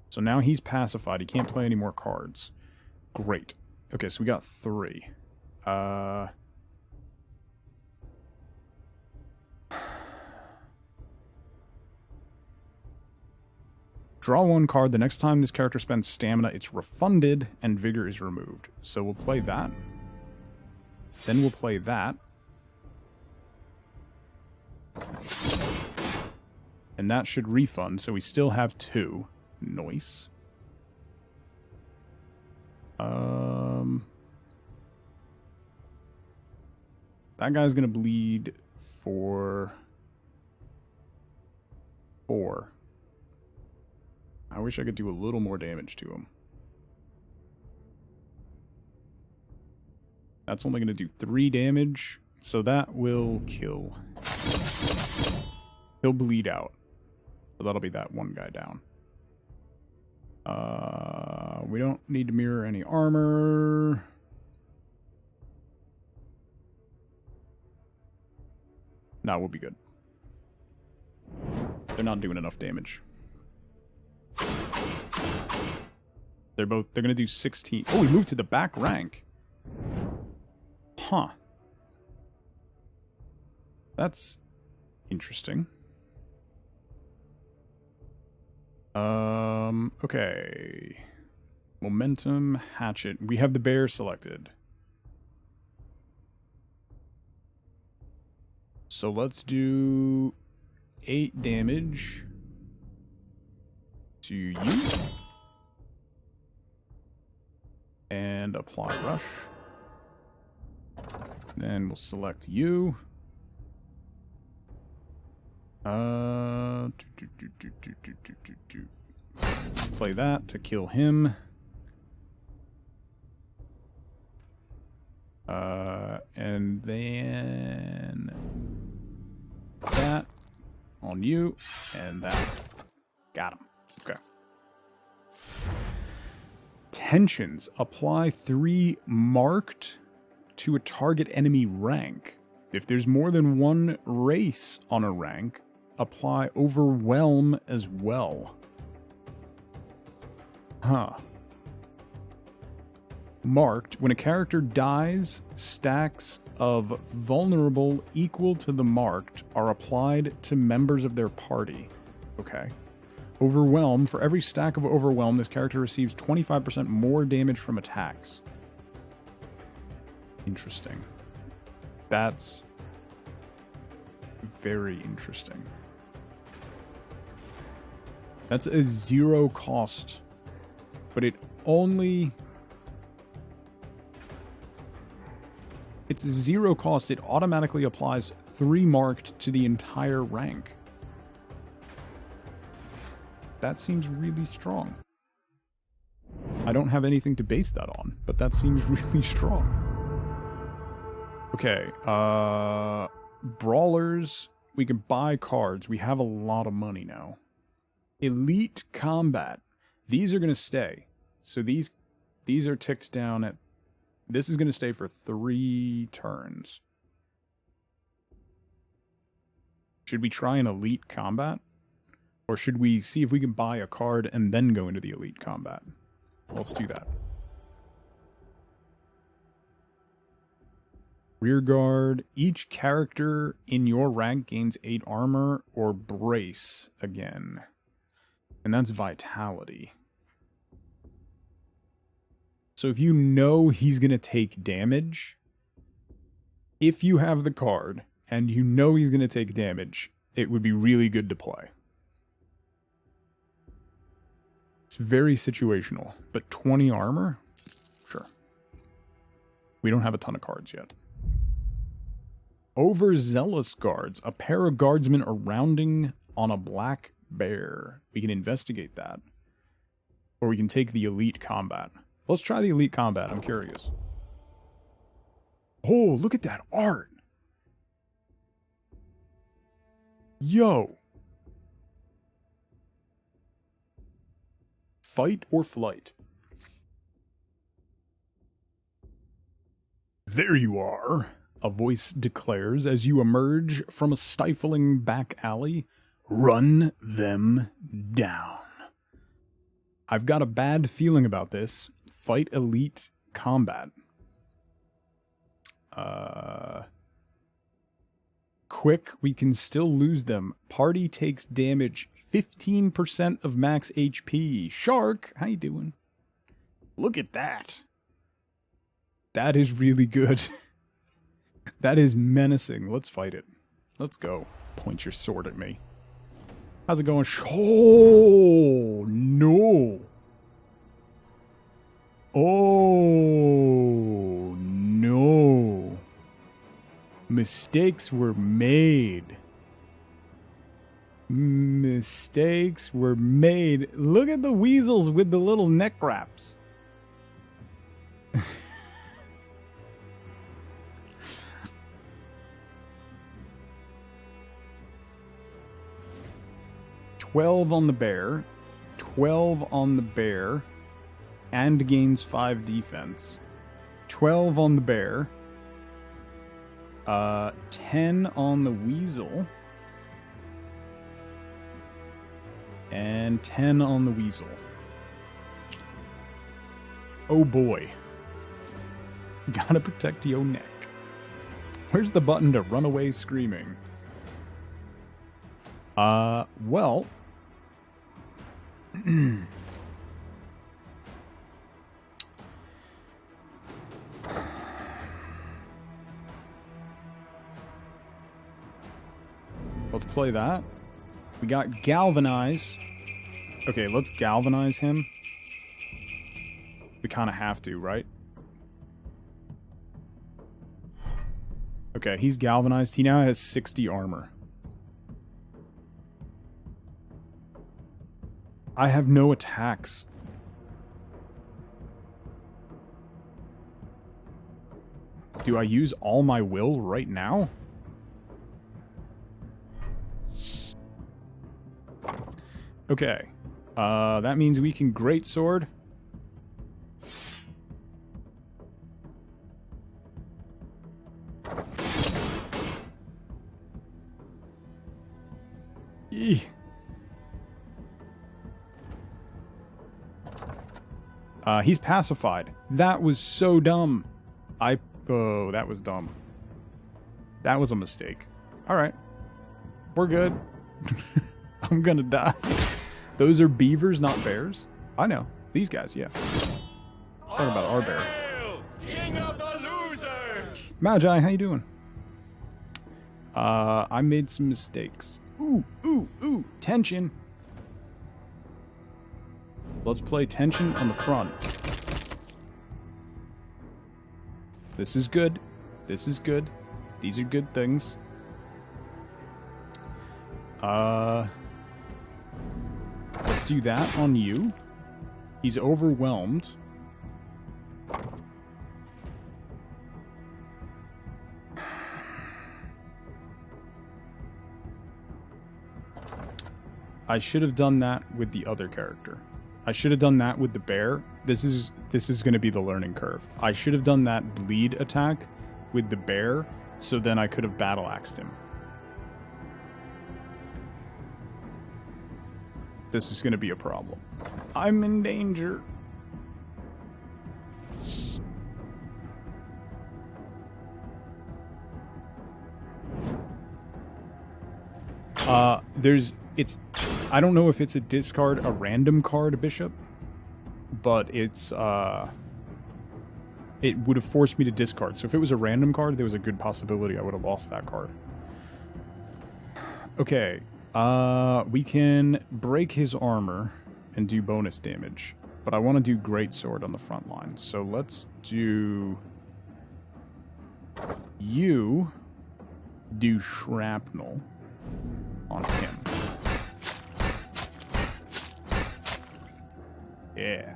So now he's pacified. He can't play any more cards. Great. Okay, so we got 3. Draw 1 card. The next time this character spends stamina, it's refunded and vigor is removed. So we'll play that. Then we'll play that. And that should refund, so we still have 2. Nice. That guy's gonna bleed for 4. I wish I could do a little more damage to him. That's only gonna do 3 damage, so that will kill. He'll bleed out. So that'll be that one guy down. We don't need to mirror any armor. No, we'll be good. They're not doing enough damage. They're gonna do 16. Oh, we moved to the back rank. Huh. That's interesting. Okay. Momentum, hatchet. We have the bear selected. So let's do 8 damage to you. And apply rush. Then we'll select you. Play that to kill him. And then that on you, and that. Got him. Okay. Tensions. Apply 3 marked to a target enemy rank. If there's more than one race on a rank, apply overwhelm as well. Huh. Marked. When a character dies, stacks of vulnerable equal to the marked are applied to members of their party. Okay. Overwhelm. For every stack of overwhelm, this character receives 25% more damage from attacks. Interesting. That's very interesting. That's a 0 cost, but it only... It's 0 cost. It automatically applies 3 marked to the entire rank. That seems really strong. I don't have anything to base that on, but that seems really strong. Okay, brawlers. We can buy cards. We have a lot of money now. Elite combat. These are going to stay. So these are ticked down at... This is going to stay for 3 turns. Should we try an elite combat? Or should we see if we can buy a card and then go into the elite combat? Let's do that. Rear guard. Each character in your rank gains 8 armor or brace again. And that's vitality. So if you know he's going to take damage, if you have the card and you know he's going to take damage, it would be really good to play. It's very situational, but 20 armor? Sure. We don't have a ton of cards yet. Overzealous guards. A pair of guardsmen are rounding on a black bear. We can investigate that. Or we can take the elite combat. Let's try the elite combat. I'm curious. Oh, look at that art. Yo. Fight or flight? There you are, a voice declares as you emerge from a stifling back alley. Run them down. I've got a bad feeling about this. Fight elite combat. Quick, we can still lose them. Party takes damage 15% of max HP. Shark, how you doing? Look at that. That is really good. That is menacing. Let's fight it. Let's go. Point your sword at me. How's it going? Oh, no. Oh, no. Mistakes were made. Mistakes were made. Look at the weasels with the little neck wraps. $12 on the bear. 12 on the bear. And gains 5 defense. 12 on the bear. 10 on the weasel. And 10 on the weasel. Oh boy. Gotta protect your neck. Where's the button to run away screaming? Well... Let's play that. We got galvanize. Okay, let's galvanize him. We kind of have to, right? Okay, he's galvanized. He now has 60 armor. I have no attacks. Do I use all my will right now? Okay. That means we can greatsword. He's pacified. That was so dumb. Oh, that was dumb. That was a mistake. Alright. We're good. I'm gonna die. Those are beavers, not bears. I know. These guys, yeah. Talking about our bear. King of the losers! Magi, how you doing? I made some mistakes. Ooh. Tension. Let's play tension on the front. This is good. This is good. These are good things. Let's do that on you. He's overwhelmed. I should have done that with the other character. I should have done that with the bear. This is going to be the learning curve. I should have done that bleed attack with the bear, so then I could have battle axed him. This is going to be a problem. I'm in danger. I don't know if it's a discard a random card bishop, but it's it would have forced me to discard. So if it was a random card, there was a good possibility I would have lost that card. Okay, we can break his armor and do bonus damage, but I want to do greatsword on the front line. So let's do you do shrapnel on him. Yeah.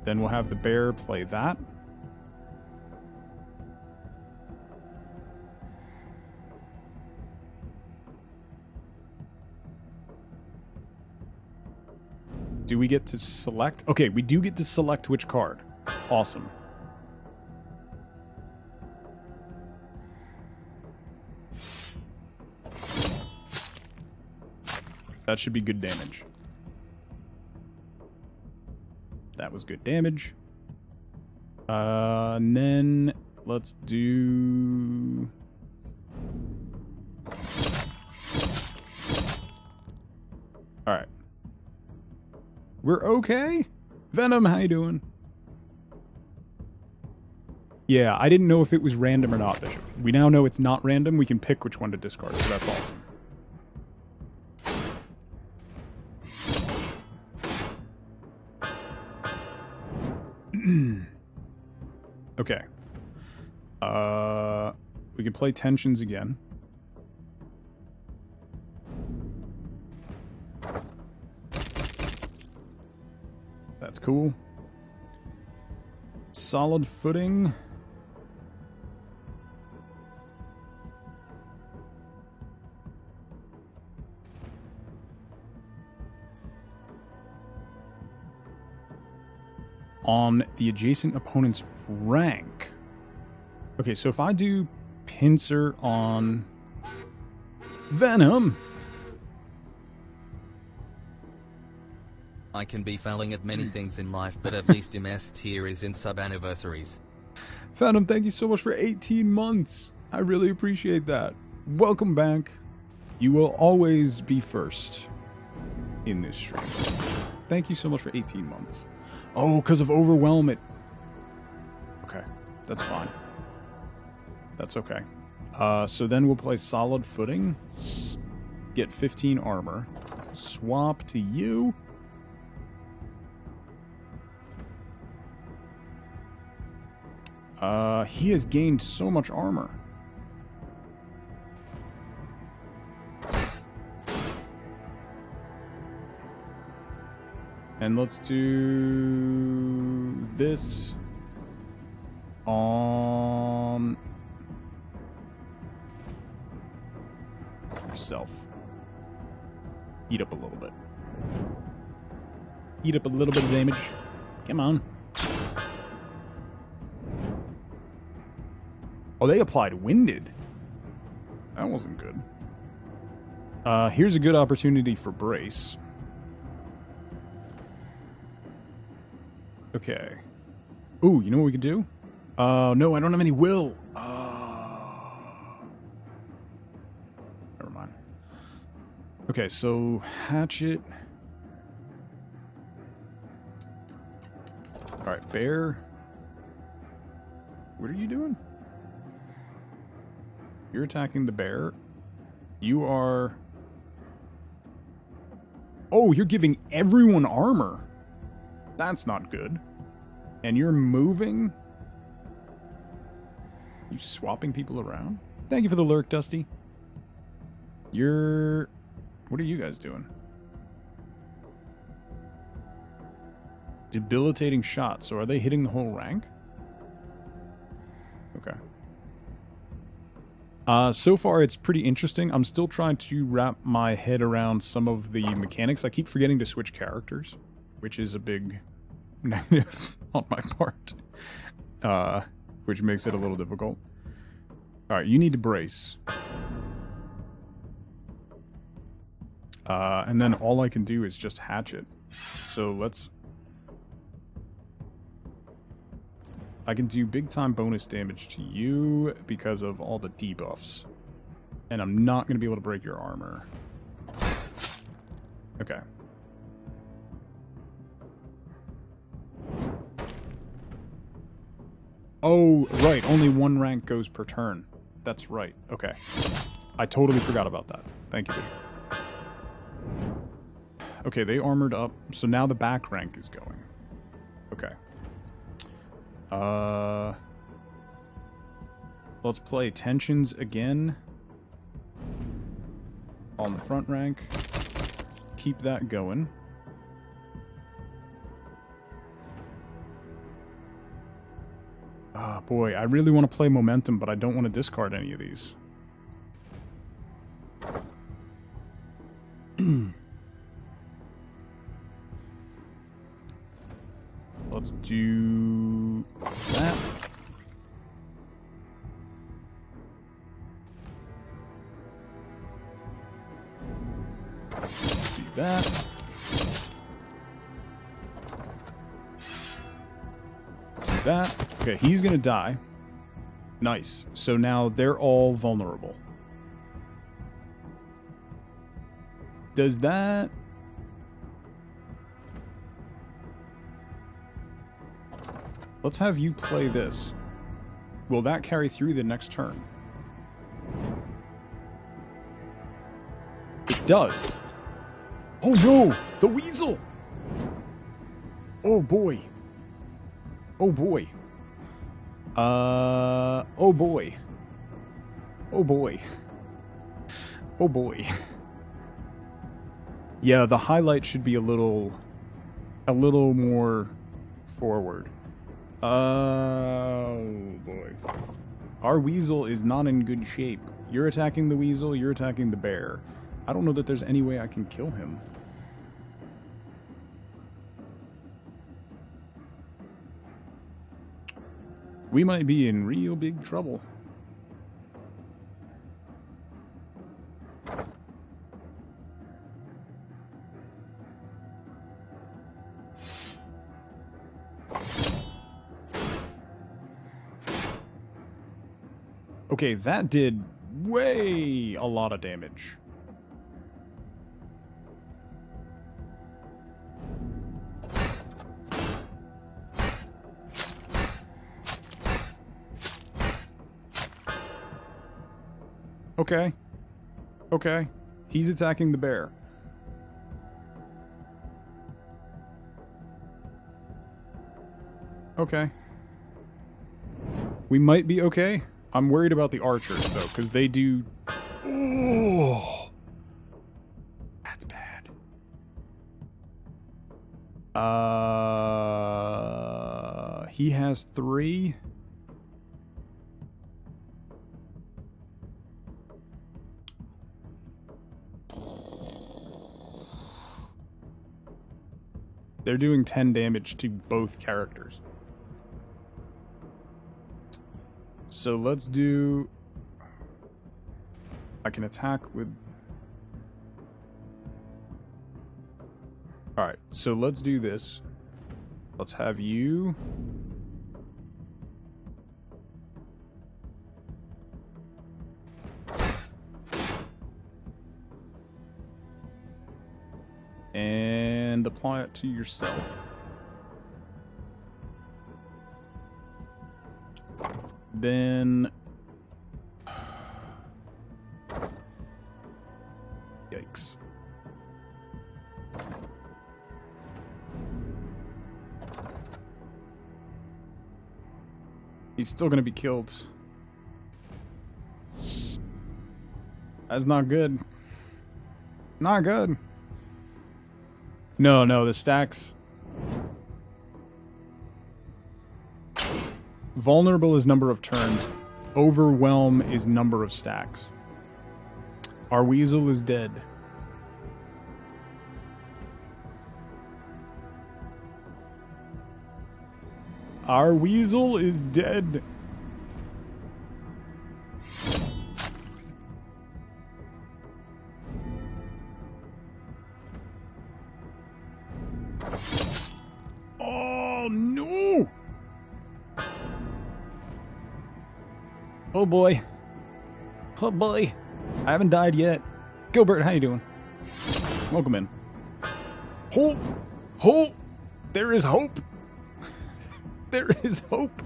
Then we'll have the bear play that. Do we get to select? Okay, we do get to select which card. Awesome. That should be good damage. That was good damage. And then let's do... Alright. We're okay? Venom, how you doing? Yeah, I didn't know if it was random or not, Bishop. We now know it's not random. We can pick which one to discard, so that's awesome. Okay. We can play tensions again. That's cool. Solid footing. On the adjacent opponent's rank. Okay, so if I do pincer on Venom. I can be failing at many things in life, but at least MS tier is in sub-anniversaries. Venom, thank you so much for 18 months. I really appreciate that. Welcome back. You will always be first in this stream. Thank you so much for 18 months. Oh, because of overwhelm it. Okay, that's fine. That's okay. So then we'll play solid footing. Get 15 armor. Swap to you. He has gained so much armor. And let's do this on yourself. Eat up a little bit. Eat up a little bit of damage. Come on. Oh, they applied winded. That wasn't good. Here's a good opportunity for brace. Okay. Ooh, you know what we could do? No, I don't have any will. Never mind. Okay, so hatchet. Alright, bear. What are you doing? You're attacking the bear. You are... Oh, you're giving everyone armor. That's not good. And you're moving? You swapping people around? Thank you for the lurk, Dusty. You're... What are you guys doing? Debilitating shots. So are they hitting the whole rank? Okay. So far, it's pretty interesting. I'm still trying to wrap my head around some of the mechanics. I keep forgetting to switch characters, which is a big negative on my part, which makes it a little difficult. All right, you need to brace. And then all I can do is just hatchet. So let's... I can do big time bonus damage to you because of all the debuffs. And I'm not going to be able to break your armor. Okay. Oh, right. Only one rank goes per turn. That's right. Okay. I totally forgot about that. Thank you, Bishop. Okay, they armored up. So now the back rank is going. Okay. Let's play tensions again on the front rank. Keep that going. Ah, boy, I really want to play momentum, but I don't want to discard any of these. Let's do that. Do that. Do that. Okay, he's gonna die. Nice. So now they're all vulnerable. Does that... Let's have you play this. Will that carry through the next turn? It does. Oh no! The weasel! Oh boy. Oh boy. Oh boy. Oh boy. Oh boy. Yeah, the highlight should be a little more forward. Oh boy. Our weasel is not in good shape. You're attacking the weasel, you're attacking the bear. I don't know that there's any way I can kill him. We might be in real big trouble. Okay, that did way a lot of damage. Okay. Okay. He's attacking the bear. Okay. We might be okay. I'm worried about the archers, though, because they do... Oh! That's bad. He has 3... They're doing 10 damage to both characters. So let's do... I can attack with... Alright, so let's do this. Let's have you... and apply it to yourself. Then... Yikes. He's still gonna be killed. That's not good. Not good. No, the stacks. Vulnerable is number of turns. Overwhelm is number of stacks. Our weasel is dead. Our weasel is dead. Oh no! Oh boy. Oh boy. I haven't died yet. Gilbert, how you doing? Welcome in. Hope! Hope! There is hope! There is hope!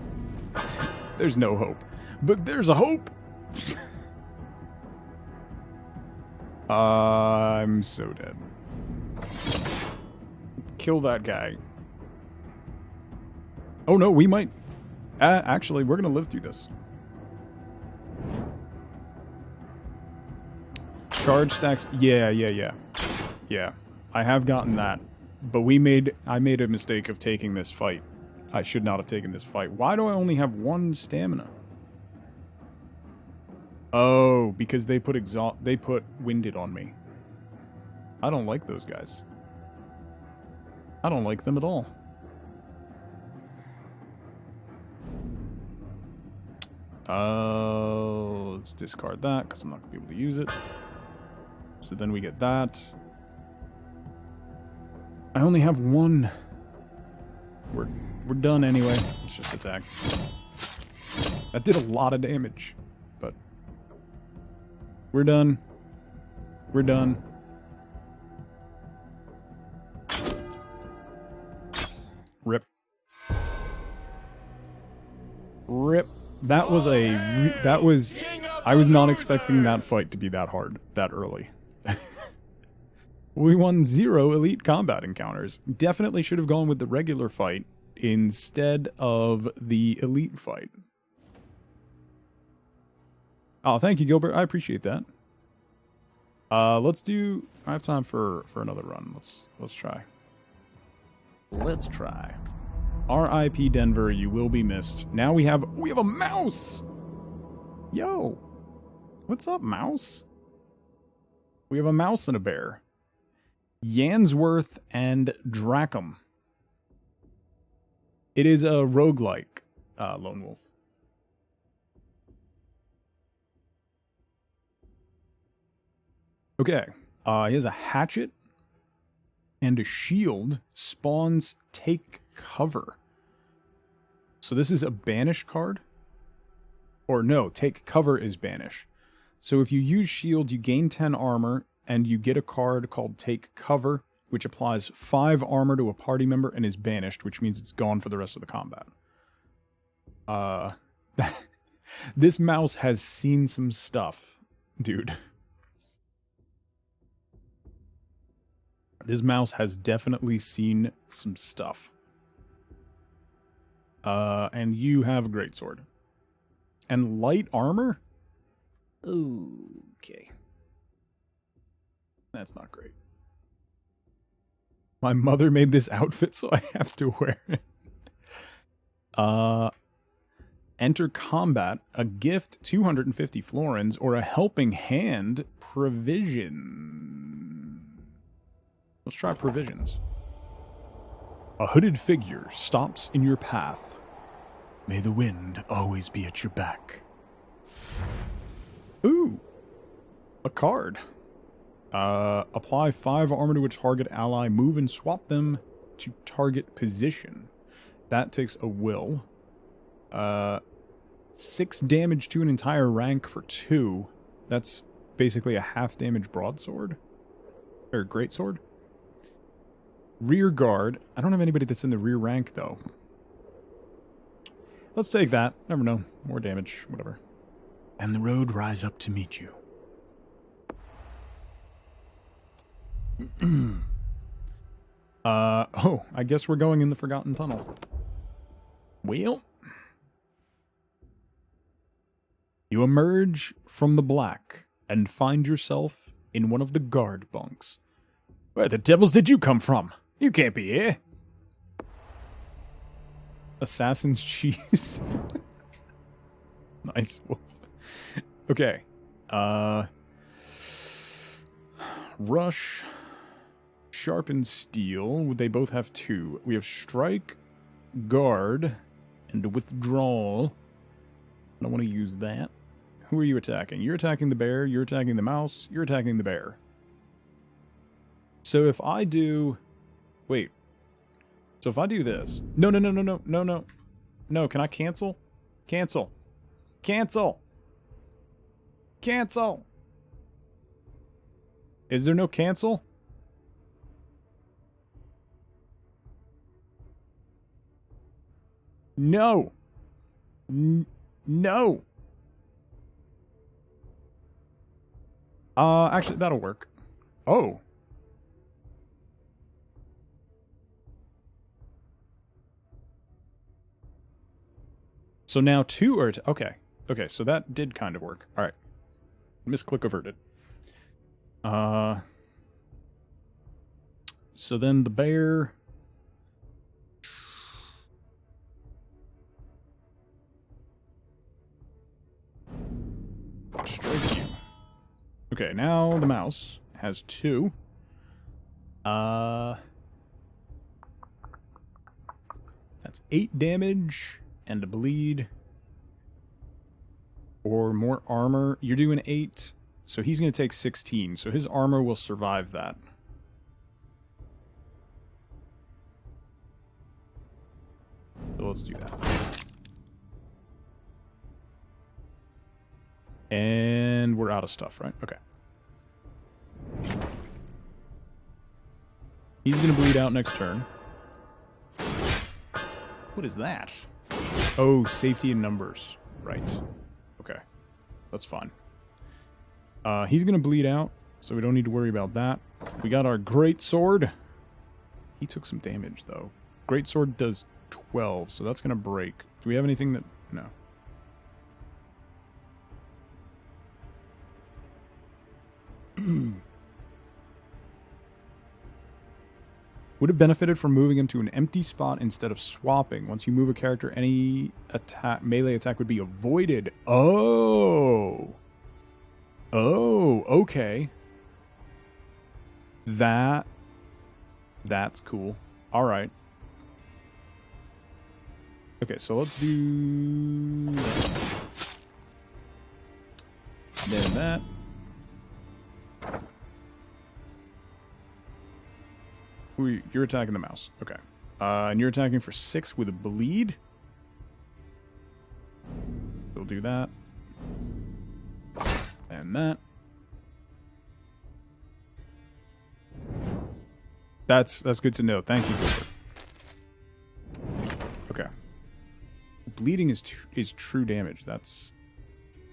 There's no hope. But there's a hope! I'm so dead. Kill that guy. Oh no, we might... actually, we're gonna live through this. Charge stacks. Yeah. Yeah. I have gotten that. But I made a mistake of taking this fight. I should not have taken this fight. Why do I only have 1 stamina? Oh, because they put winded on me. I don't like those guys. I don't like them at all. Let's discard that because I'm not going to be able to use it. So then we get that. I only have 1. We're done anyway. Let's just attack. That did a lot of damage, but we're done. We're done. Rip. Rip. That was I was not expecting that fight to be that hard, that early. We won 0 elite combat encounters. Definitely should have gone with the regular fight instead of the elite fight. Oh, thank you, Gilbert. I appreciate that. Let's do... I have time for another run. Let's try. Let's try. R.I.P. Denver, you will be missed. Now we have a mouse! Yo! What's up, mouse? We have a mouse and a bear. Yansworth and Dracum. It is a roguelike, Lone Wolf. Okay. He has a hatchet and a shield. Spawns take cover. So this is a banish card? Or no, take cover is banish. So if you use shield, you gain 10 armor, and you get a card called Take Cover, which applies 5 armor to a party member and is banished, which means it's gone for the rest of the combat. This mouse has seen some stuff, dude. This mouse has definitely seen some stuff. And you have a greatsword. And light armor? Okay. That's not great. My mother made this outfit, so I have to wear it. Enter combat, a gift, 250 florins, or a helping hand, provision. Let's try provisions. A hooded figure stops in your path. May the wind always be at your back. Ooh. a card. Apply 5 armor to a target ally. Move and swap them to target position. That takes a will. 6 damage to an entire rank for 2. That's basically a half damage broadsword. Or greatsword. Rear guard. I don't have anybody that's in the rear rank, though. Let's take that. Never know. More damage. Whatever. And the road rise up to meet you. Oh, I guess we're going in the Forgotten Tunnel. Well, you emerge from the black and find yourself in one of the guard bunks. Where the devils did you come from? You can't be here. Assassin's cheese. Nice wolf. Okay. Rush. Sharpened steel. They both have 2. We have strike, guard, and withdrawal. I don't want to use that. Who are you attacking? You're attacking the bear. You're attacking the mouse. You're attacking the bear. So if I do... Wait. So if I do this... No. No, can I cancel? Cancel. Cancel. Cancel. Is there no cancel? No. No. Actually, that'll work. Oh. So now 2 are... Okay. Okay, so that did kind of work. Alright. Misclick averted. So then the bear... Strike you. Okay, now the mouse has 2. That's 8 damage and a bleed. Or more armor. You're doing 8, so he's going to take 16. So his armor will survive that. So let's do that. And we're out of stuff, right? Okay. He's going to bleed out next turn. What is that? Oh, safety in numbers. Right. Okay. That's fine. He's going to bleed out, so we don't need to worry about that. We got our great sword. He took some damage, though. Great sword does 12, so that's going to break. Do we have anything that... No. Would have benefited from moving him to an empty spot instead of swapping. Once you move a character, any melee attack would be avoided. Oh. Oh, okay. That's cool. All right. Okay, so let's do that. Then that. You're attacking the mouse. Okay. And you're attacking for 6 with a bleed. We'll do that. And that. That's good to know. Thank you, Gilbert. Okay. Bleeding is true damage. That's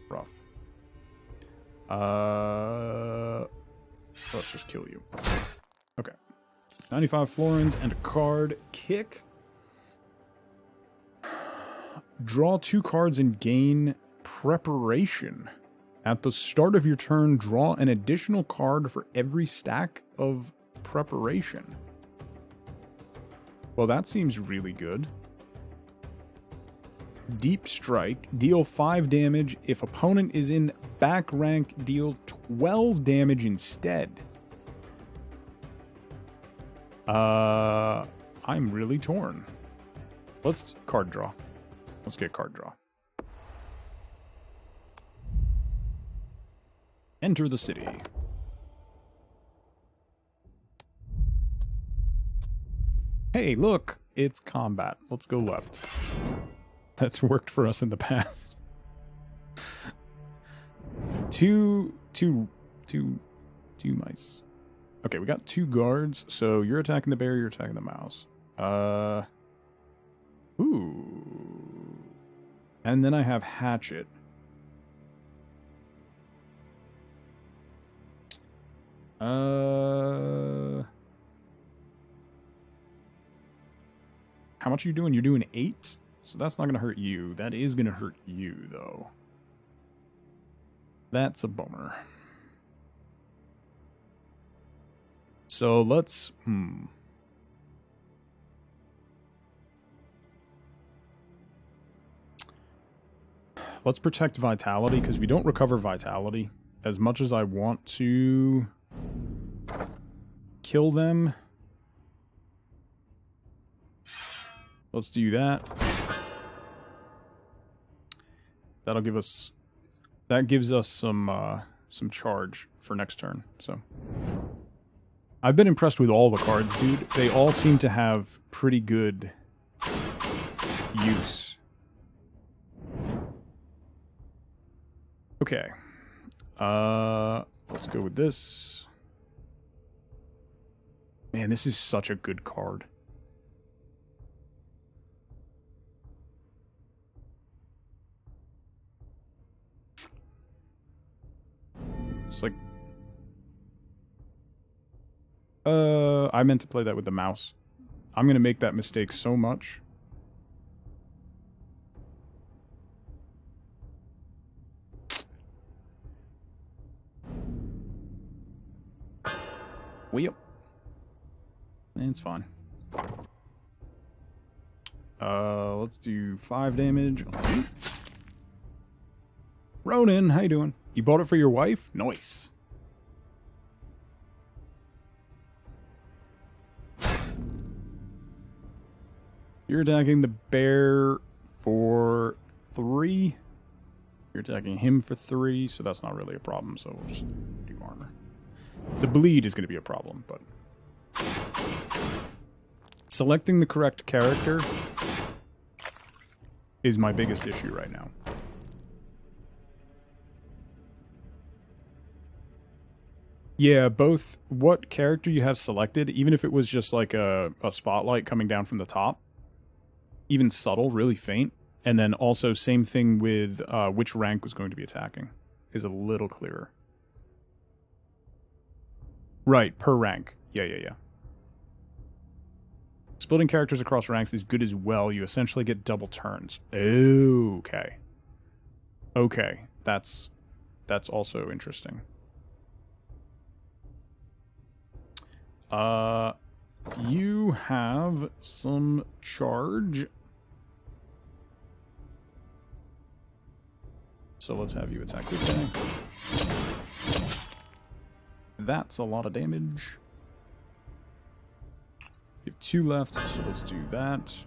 rough. Let's just kill you. Okay. 95 florins and a card. Kick. Draw 2 cards and gain preparation. At the start of your turn, draw an additional card for every stack of preparation. Well, that seems really good. Deep Strike. Deal 5 damage. If opponent is in back rank, deal 12 damage instead. I'm really torn. Let's card draw. Let's get card draw. Enter the city. Hey, look, it's combat. Let's go left. That's worked for us in the past. Two mice. Okay, we got 2 guards, so you're attacking the bear, you're attacking the mouse. Ooh. And then I have hatchet. How much are you doing? You're doing 8? So that's not going to hurt you. That is going to hurt you, though. That's a bummer. So let's... Let's protect vitality, because we don't recover vitality. As much as I want to kill them... Let's do that. That'll give us... That gives us some charge for next turn, so... I've been impressed with all the cards, dude. They all seem to have pretty good use. Okay. Let's go with this. Man, this is such a good card. It's like... I meant to play that with the mouse. I'm gonna make that mistake so much. Well, it's fine. Let's do 5 damage. Ronan, how you doing? You bought it for your wife? Nice. You're attacking the bear for 3. You're attacking him for 3, so that's not really a problem, so we'll just do armor. The bleed is going to be a problem, but... Selecting the correct character is my biggest issue right now. Yeah, both what character you have selected, even if it was just like a spotlight coming down from the top, even subtle, really faint, and then also same thing with which rank was going to be attacking, is a little clearer. Right, per rank. Yeah. Splitting characters across ranks is good as well. You essentially get double turns. Okay. Okay, that's also interesting. You have some charge. So let's have you attack this guy. That's a lot of damage. You have 2 left, so let's do that.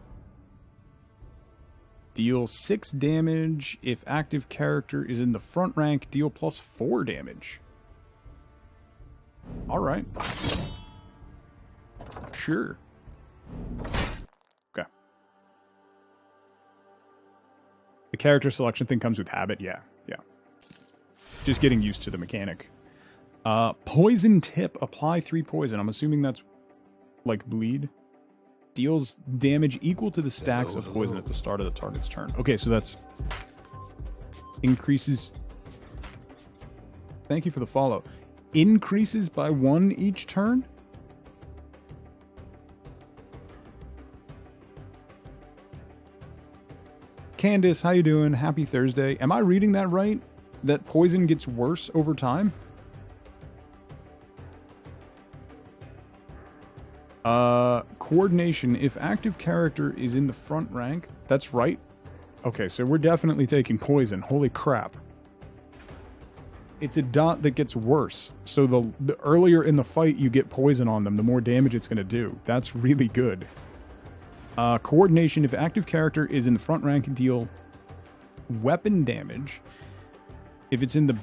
Deal 6 damage. If active character is in the front rank, deal plus 4 damage. Alright. Sure. Okay. The character selection thing comes with habit, yeah. Just getting used to the mechanic. Poison tip. Apply 3 poison. I'm assuming that's like bleed. Deals damage equal to the stacks of poison at the start of the target's turn. Okay, so that's... Increases... Thank you for the follow. Increases by 1 each turn? Candace, how you doing? Happy Thursday. Am I reading that right? That poison gets worse over time? Coordination. If active character is in the front rank, that's right. Okay, so we're definitely taking poison. Holy crap. It's a dot that gets worse. So the earlier in the fight you get poison on them, the more damage it's going to do. That's really good. Coordination. If active character is in the front rank, deal weapon damage. If it's in the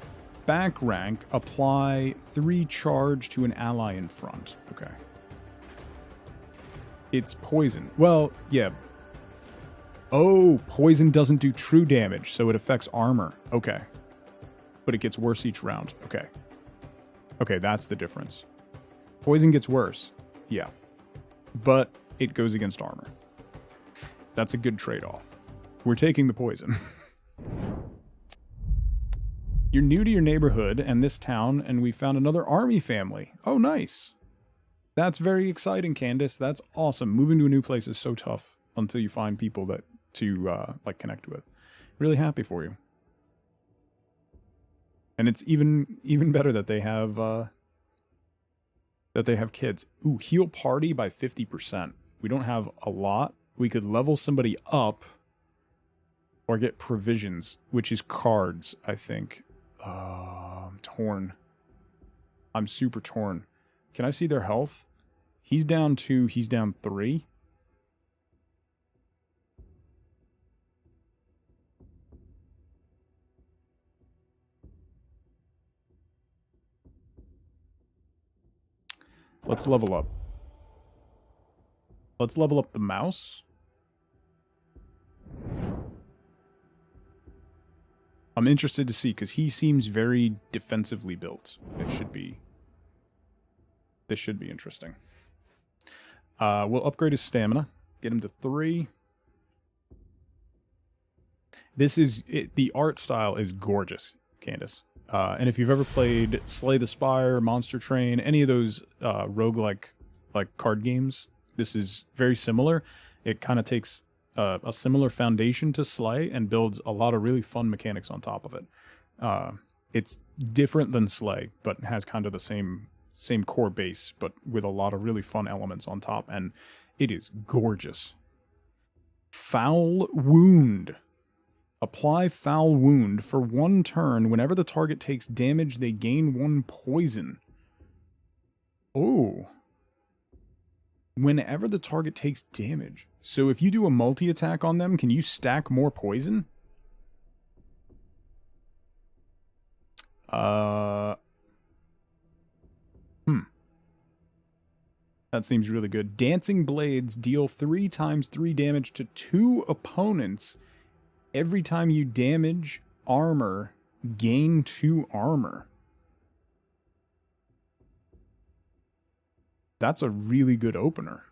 back rank, apply 3 charge to an ally in front. Okay. It's poison. Well, yeah. Oh, poison doesn't do true damage, so it affects armor. Okay. But it gets worse each round. Okay. Okay, that's the difference. Poison gets worse. Yeah. But it goes against armor. That's a good trade-off. We're taking the poison. You're new to your neighborhood and this town, and we found another army family. Oh, nice. That's very exciting, Candace. That's awesome. Moving to a new place is so tough until you find people that to like connect with. Really happy for you. And it's even better that they have kids. Ooh, heal party by 50%. We don't have a lot. We could level somebody up or get provisions, which is cards, I think. I'm torn. I'm super torn. Can I see their health? He's down 2, he's down 3. Let's level up. Let's level up the mouse. I'm interested to see, because he seems very defensively built. This should be interesting. We'll upgrade his stamina. Get him to 3. The art style is gorgeous, Candace. And if you've ever played Slay the Spire, Monster Train, any of those roguelike card games, this is very similar. It kind of takes a similar foundation to Slay and builds a lot of really fun mechanics on top of it. It's different than Slay, but has kind of the same core base, but with a lot of really fun elements on top, and it is gorgeous. Foul Wound. Apply Foul Wound for 1 turn. Whenever the target takes damage, they gain 1 poison. Oh. Whenever the target takes damage. So if you do a multi-attack on them, can you stack more poison? That seems really good. Dancing Blades deal 3 times 3 damage to 2 opponents. Every time you damage armor, gain 2 armor. That's a really good opener.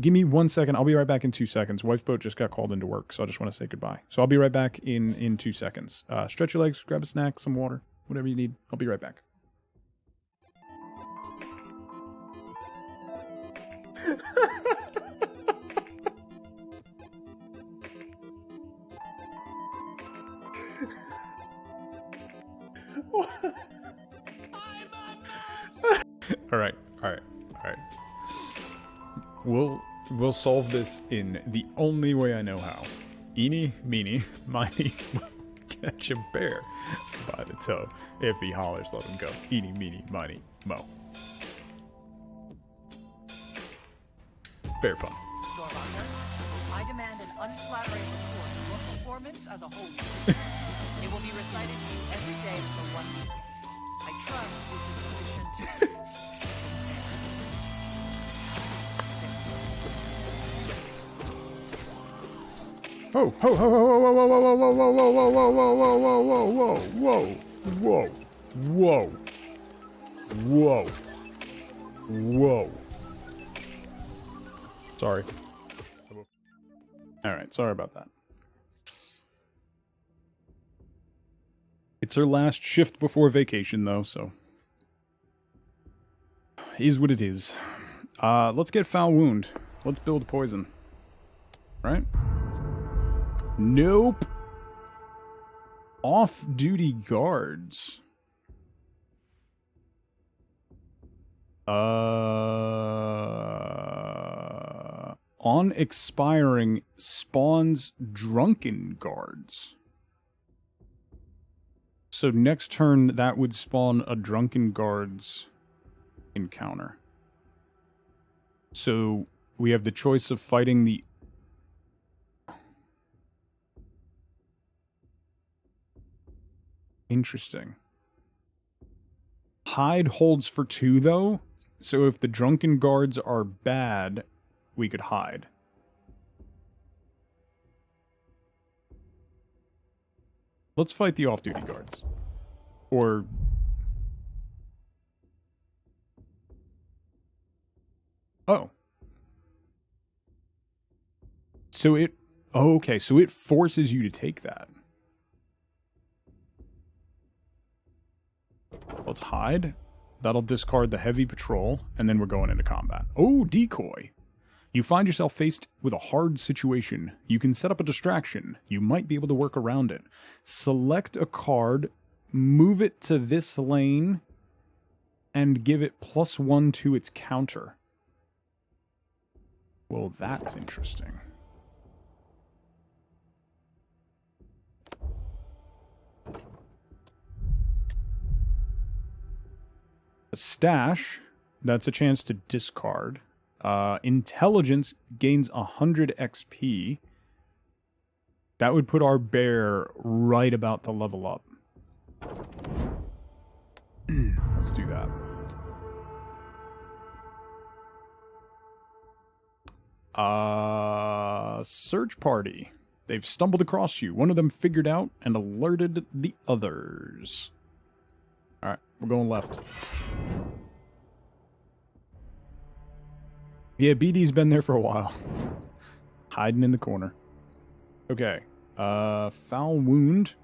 Give me 1 second. I'll be right back in 2 seconds. Wife's boat just got called into work, so I just want to say goodbye. So I'll be right back in 2 seconds. Stretch your legs, grab a snack, some water, whatever you need. I'll be right back. All right. We'll solve this in the only way I know how. Eeny, meeny, miny, catch a bear by the toe. If he hollers, let him go. Eeny, meeny, miny, mo. Bear pun. I demand an unflattering report of your performance as a whole. It will be recited to you every day for 1 week. I trust this is sufficient. Ho ho ho ho ho ho ho ho ho ho ho ho whoa whoa whoa whoa. Sorry. Alright, sorry about that. It's her last shift before vacation, though, so... is what it is. Let's get Foul Wound. Let's build poison. Right? Nope. Off-duty guards. On expiring, spawns drunken guards. So next turn, that would spawn a drunken guards encounter. So we have the choice of fighting the... Interesting. Hide holds for 2, though. So if the drunken guards are bad, we could hide. Let's fight the off-duty guards. Or... Oh. So it... Oh, okay, so it forces you to take that. Let's hide. That'll discard the heavy patrol, and then we're going into combat. Oh, decoy. You find yourself faced with a hard situation. You can set up a distraction. You might be able to work around it. Select a card, move it to this lane, and give it +1 to its counter. Well, that's interesting. A stash, that's a chance to discard. Intelligence gains 100 XP. That would put our bear right about to level up. Let's do that. Search party. They've stumbled across you. One of them figured out and alerted the others. Alright, we're going left. Yeah, BD's been there for a while. Hiding in the corner. Okay. Foul wound.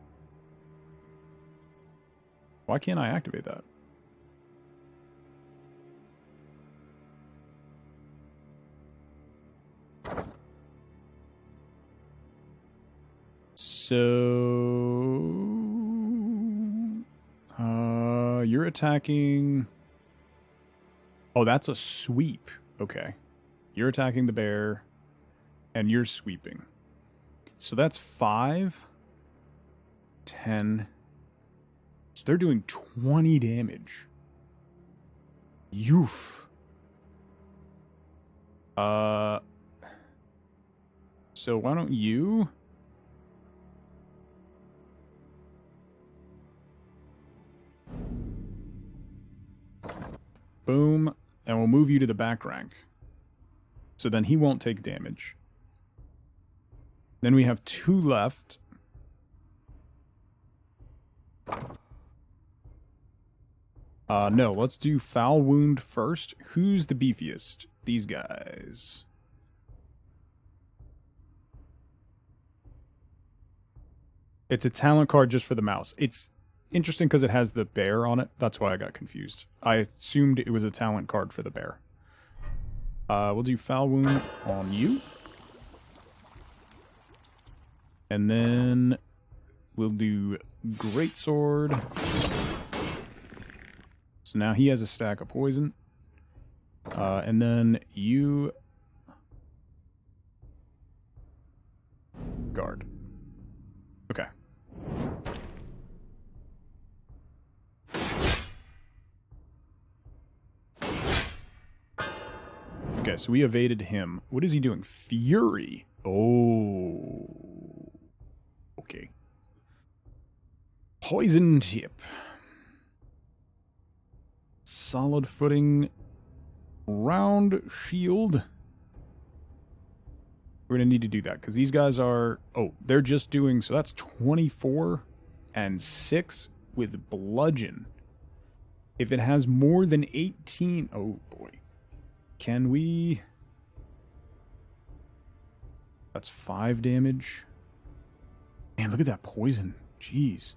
Why can't I activate that? So... you're attacking... Oh, that's a sweep. Okay. You're attacking the bear, and you're sweeping. So that's 5, 10. So they're doing 20 damage. Yoof. So why don't you... Boom. And we'll move you to the back rank. So then he won't take damage. Then we have 2 left. No, let's do foul wound first. Who's the beefiest? These guys. It's a talent card just for the mouse. It's interesting because it has the bear on it. That's why I got confused. I assumed it was a talent card for the bear. We'll do foul wound on you. And then we'll do greatsword. So now he has a stack of poison. And then you... guard. Okay. Okay, so we evaded him. What is he doing? Fury. Oh. Okay. Poison tip. Solid footing. Round shield. We're going to need to do that because these guys are... Oh, they're just doing... So that's 24 and 6 with bludgeon. If it has more than 18... Oh, boy. Can we... That's 5 damage. Man, look at that poison. Jeez.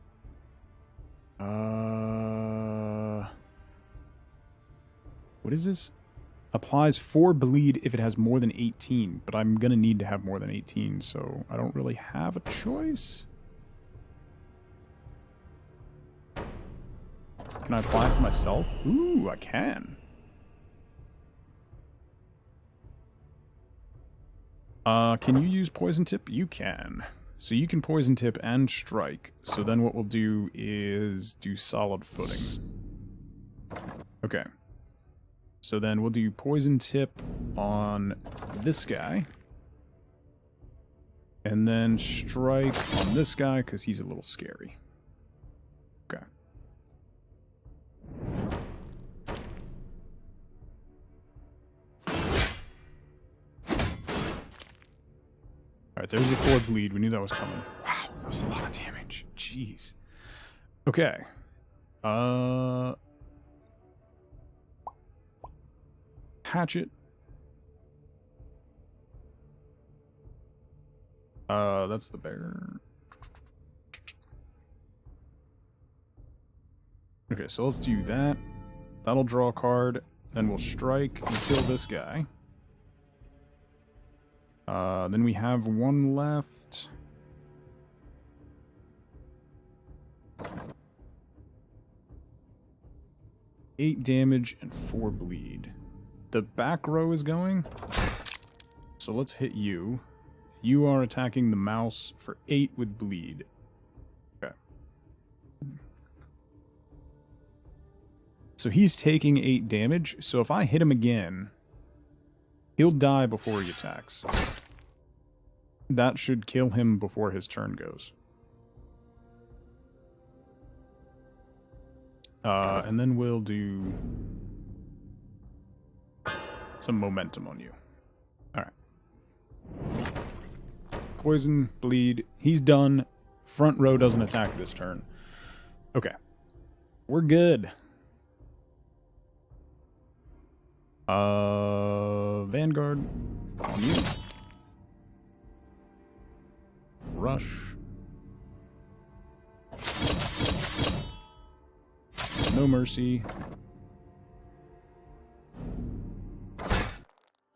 What is this? Applies 4 bleed if it has more than 18. But I'm going to need to have more than 18, so I don't really have a choice. Can I apply it to myself? Ooh, I can. Can you use poison tip? You can. So you can poison tip and strike. So then what we'll do is do solid footing. Okay. So then we'll do poison tip on this guy. And then strike on this guy because he's a little scary. Alright, there's the 4 bleed. We knew that was coming. Wow, that was a lot of damage. Jeez. Okay. Hatchet. That's the bear. Okay, so let's do that. That'll draw a card. Then we'll strike and kill this guy. Then we have 1 left. Eight damage and 4 bleed. The back row is going. So let's hit you. You are attacking the mouse for 8 with bleed. Okay. So he's taking 8 damage. So if I hit him again, he'll die before he attacks. That should kill him before his turn goes. And then we'll do some momentum on you. Alright. Poison, bleed. He's done. Front row doesn't attack this turn. Okay. We're good. Vanguard. On you. Rush. No mercy.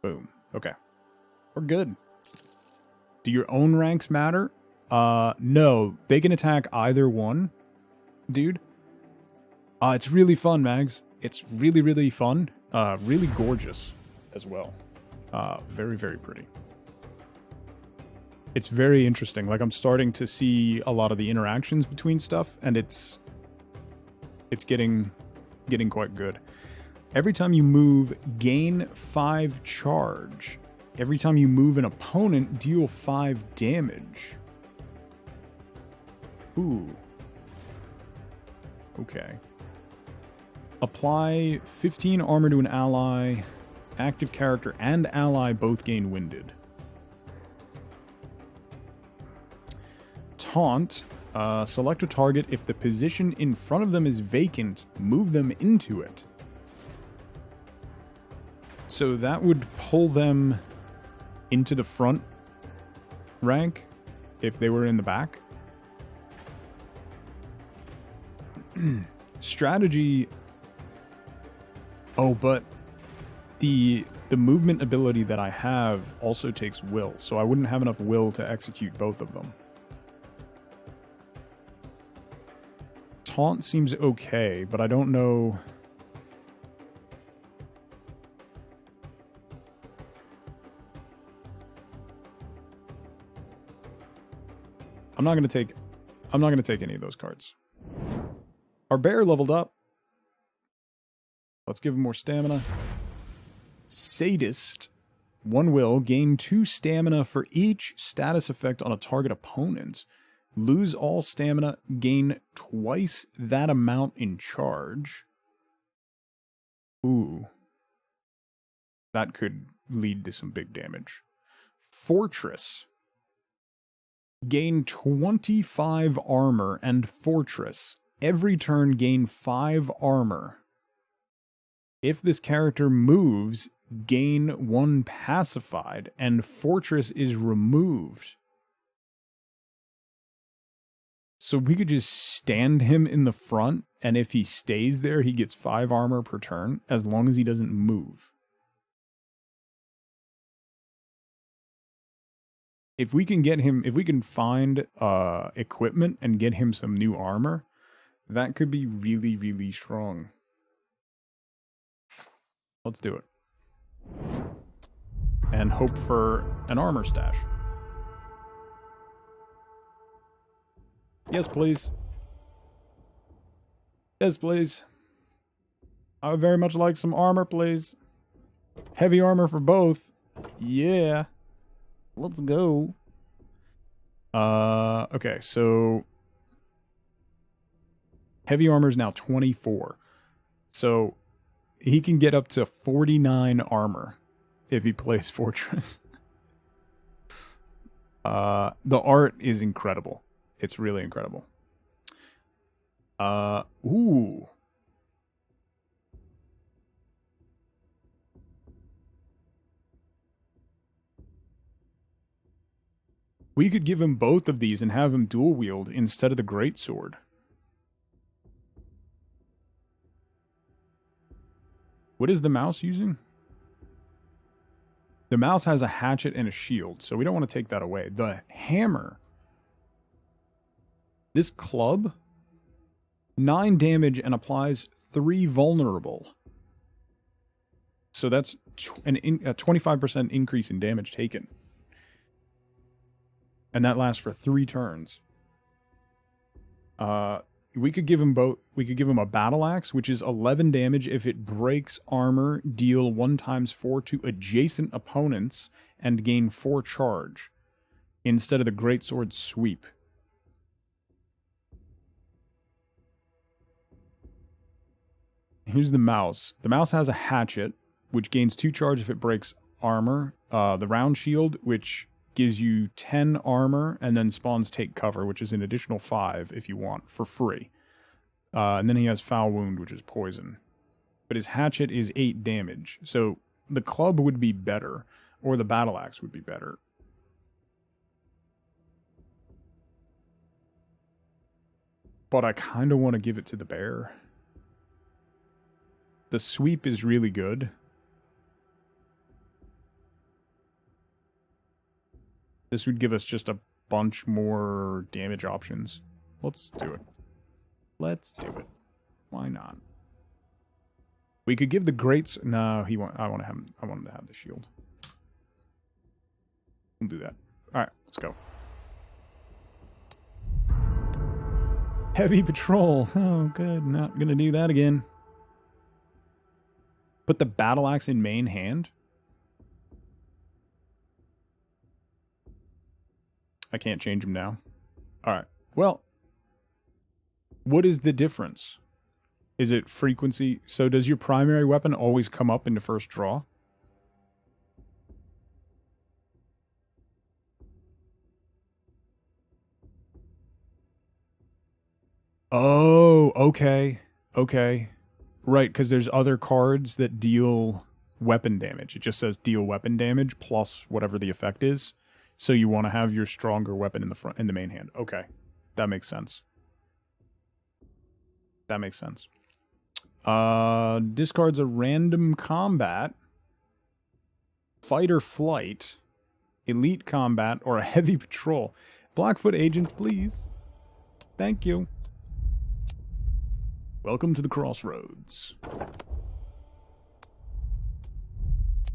Boom. Okay. We're good. Do your own ranks matter? No. They can attack either one, dude. It's really fun, Mags. It's really, really fun. Really gorgeous as well. Very, very pretty. It's very interesting. Like, I'm starting to see a lot of the interactions between stuff, and it's getting quite good. Every time you move, gain 5 charge. Every time you move an opponent, deal 5 damage. Ooh. Okay. Apply 15 armor to an ally. Active character and ally both gain winded. Taunt. Select a target. If the position in front of them is vacant, move them into it. So that would pull them into the front rank if they were in the back. Strategy. Oh, but the movement ability that I have also takes will, so I wouldn't have enough will to execute both of them. Taunt seems okay, but I don't know. I'm not gonna take any of those cards. Our bear leveled up. Let's give him more stamina. Sadist. 1 will. Gain 2 stamina for each status effect on a target opponent. Lose all stamina. Gain twice that amount in charge. Ooh. That could lead to some big damage. Fortress. Gain 25 armor and fortress. Every turn gain 5 armor. If this character moves, gain 1 pacified, and fortress is removed. So we could just stand him in the front, and if he stays there, he gets 5 armor per turn, as long as he doesn't move. If we can get him, if we can find equipment and get him some new armor, that could be really, really strong. Let's do it. And hope for an armor stash. Yes, please. Yes, please. I would very much like some armor, please. Heavy armor for both. Yeah. Let's go. Okay, so heavy armor is now 24. So he can get up to 49 armor if he plays Fortress. The art is incredible. It's really incredible. Ooh. We could give him both of these and have him dual wield instead of the greatsword. What is the mouse using? The mouse has a hatchet and a shield, so we don't want to take that away. The hammer. This club, 9 damage and applies 3 vulnerable. So that's a 25% increase in damage taken. And that lasts for 3 turns. We could give him both. We could give him a battle axe, which is 11 damage if it breaks armor, deal 1 × 4 to adjacent opponents, and gain 4 charge, instead of the greatsword sweep. Here's the mouse. The mouse has a hatchet, which gains 2 charge if it breaks armor. The round shield, which gives you 10 armor, and then spawns take cover, which is an additional 5 if you want, for free. And then he has foul wound, which is poison. But his hatchet is 8 damage. So the club would be better, or the battle axe would be better. But I kind of want to give it to the bear. The sweep is really good. This would give us just a bunch more damage options. Let's do it. Let's do it. Why not? We could give the greats. No, I want him to have the shield. We'll do that. All right, let's go. Heavy patrol. Oh, good. Not gonna do that again. Put the battle axe in main hand. I can't change him now. Alright. Well, what is the difference? Is it frequency? So does your primary weapon always come up in the first draw? Oh, okay. Okay. Right, because there's other cards that deal weapon damage. It just says deal weapon damage plus whatever the effect is. So you want to have your stronger weapon in the main hand. Okay. That makes sense. That makes sense. Discards a random combat, fight or flight, elite combat, or a heavy patrol. Blackfoot agents, please. Thank you. Welcome to the crossroads.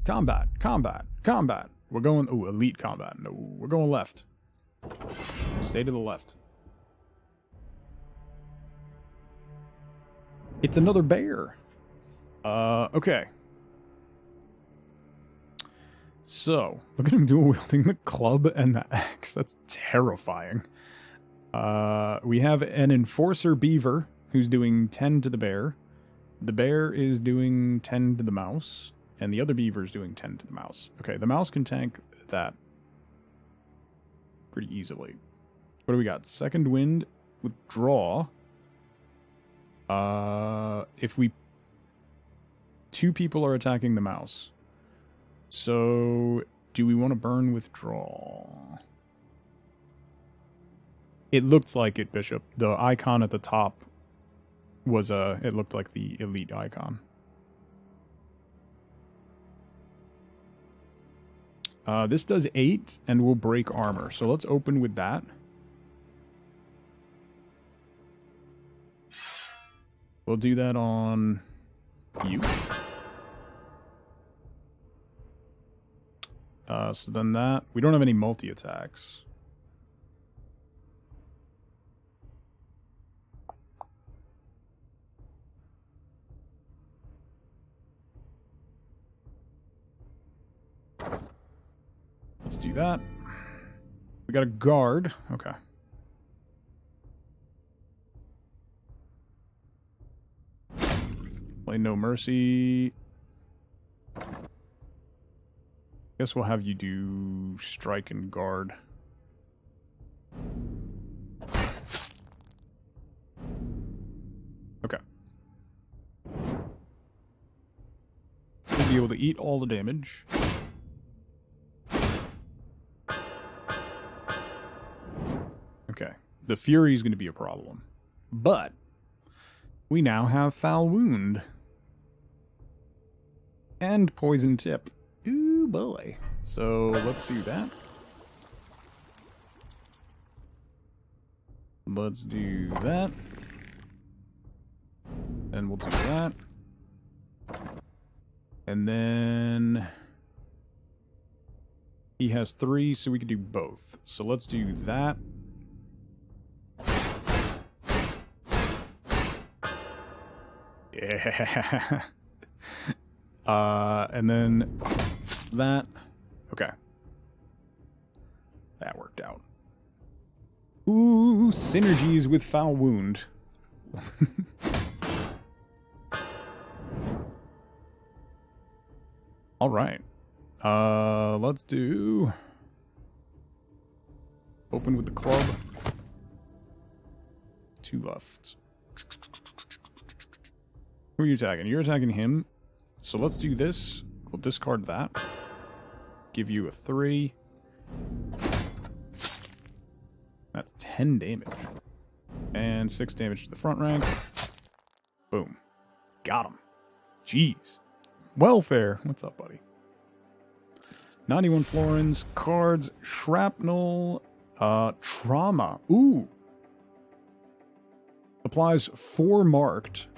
Combat, combat, combat. We're going... Ooh, elite combat. No, we're going left. Stay to the left. It's another bear. Okay. So, look at him dual wielding the club and the axe. That's terrifying. We have an enforcer beaver who's doing 10 to the bear. The bear is doing 10 to the mouse. And the other beaver is doing 10 to the mouse. Okay, the mouse can tank that pretty easily. What do we got? Second wind with draw. If we... 2 people are attacking the mouse. So, do we want to burn withdraw? It looked like it, Bishop. The icon at the top was it looked like the elite icon. This does 8 and will break armor. So let's open with that. We'll do that on you. So then that... We don't have any multi-attacks. Let's do that. We got a guard. Okay. Play No Mercy. Guess we'll have you do strike and guard. be able to eat all the damage. Okay. The Fury is going to be a problem. But we now have Foul Wound. And Poison Tip. Ooh, boy. So let's do that. Let's do that. And we'll do that. And then he has 3, so we could do both. So let's do that. Yeah. And then that. Okay. That worked out. Ooh, synergies with Foul Wound. All right. Let's do open with the club. 2 left. Who are you attacking? You're attacking him. So let's do this. We'll discard that. Give you a 3. That's 10 damage. And 6 damage to the front rank. Boom. Got him. Jeez. Welfare. What's up, buddy? 91 florins. Cards. Shrapnel. Trauma. Ooh. Applies 4 marked,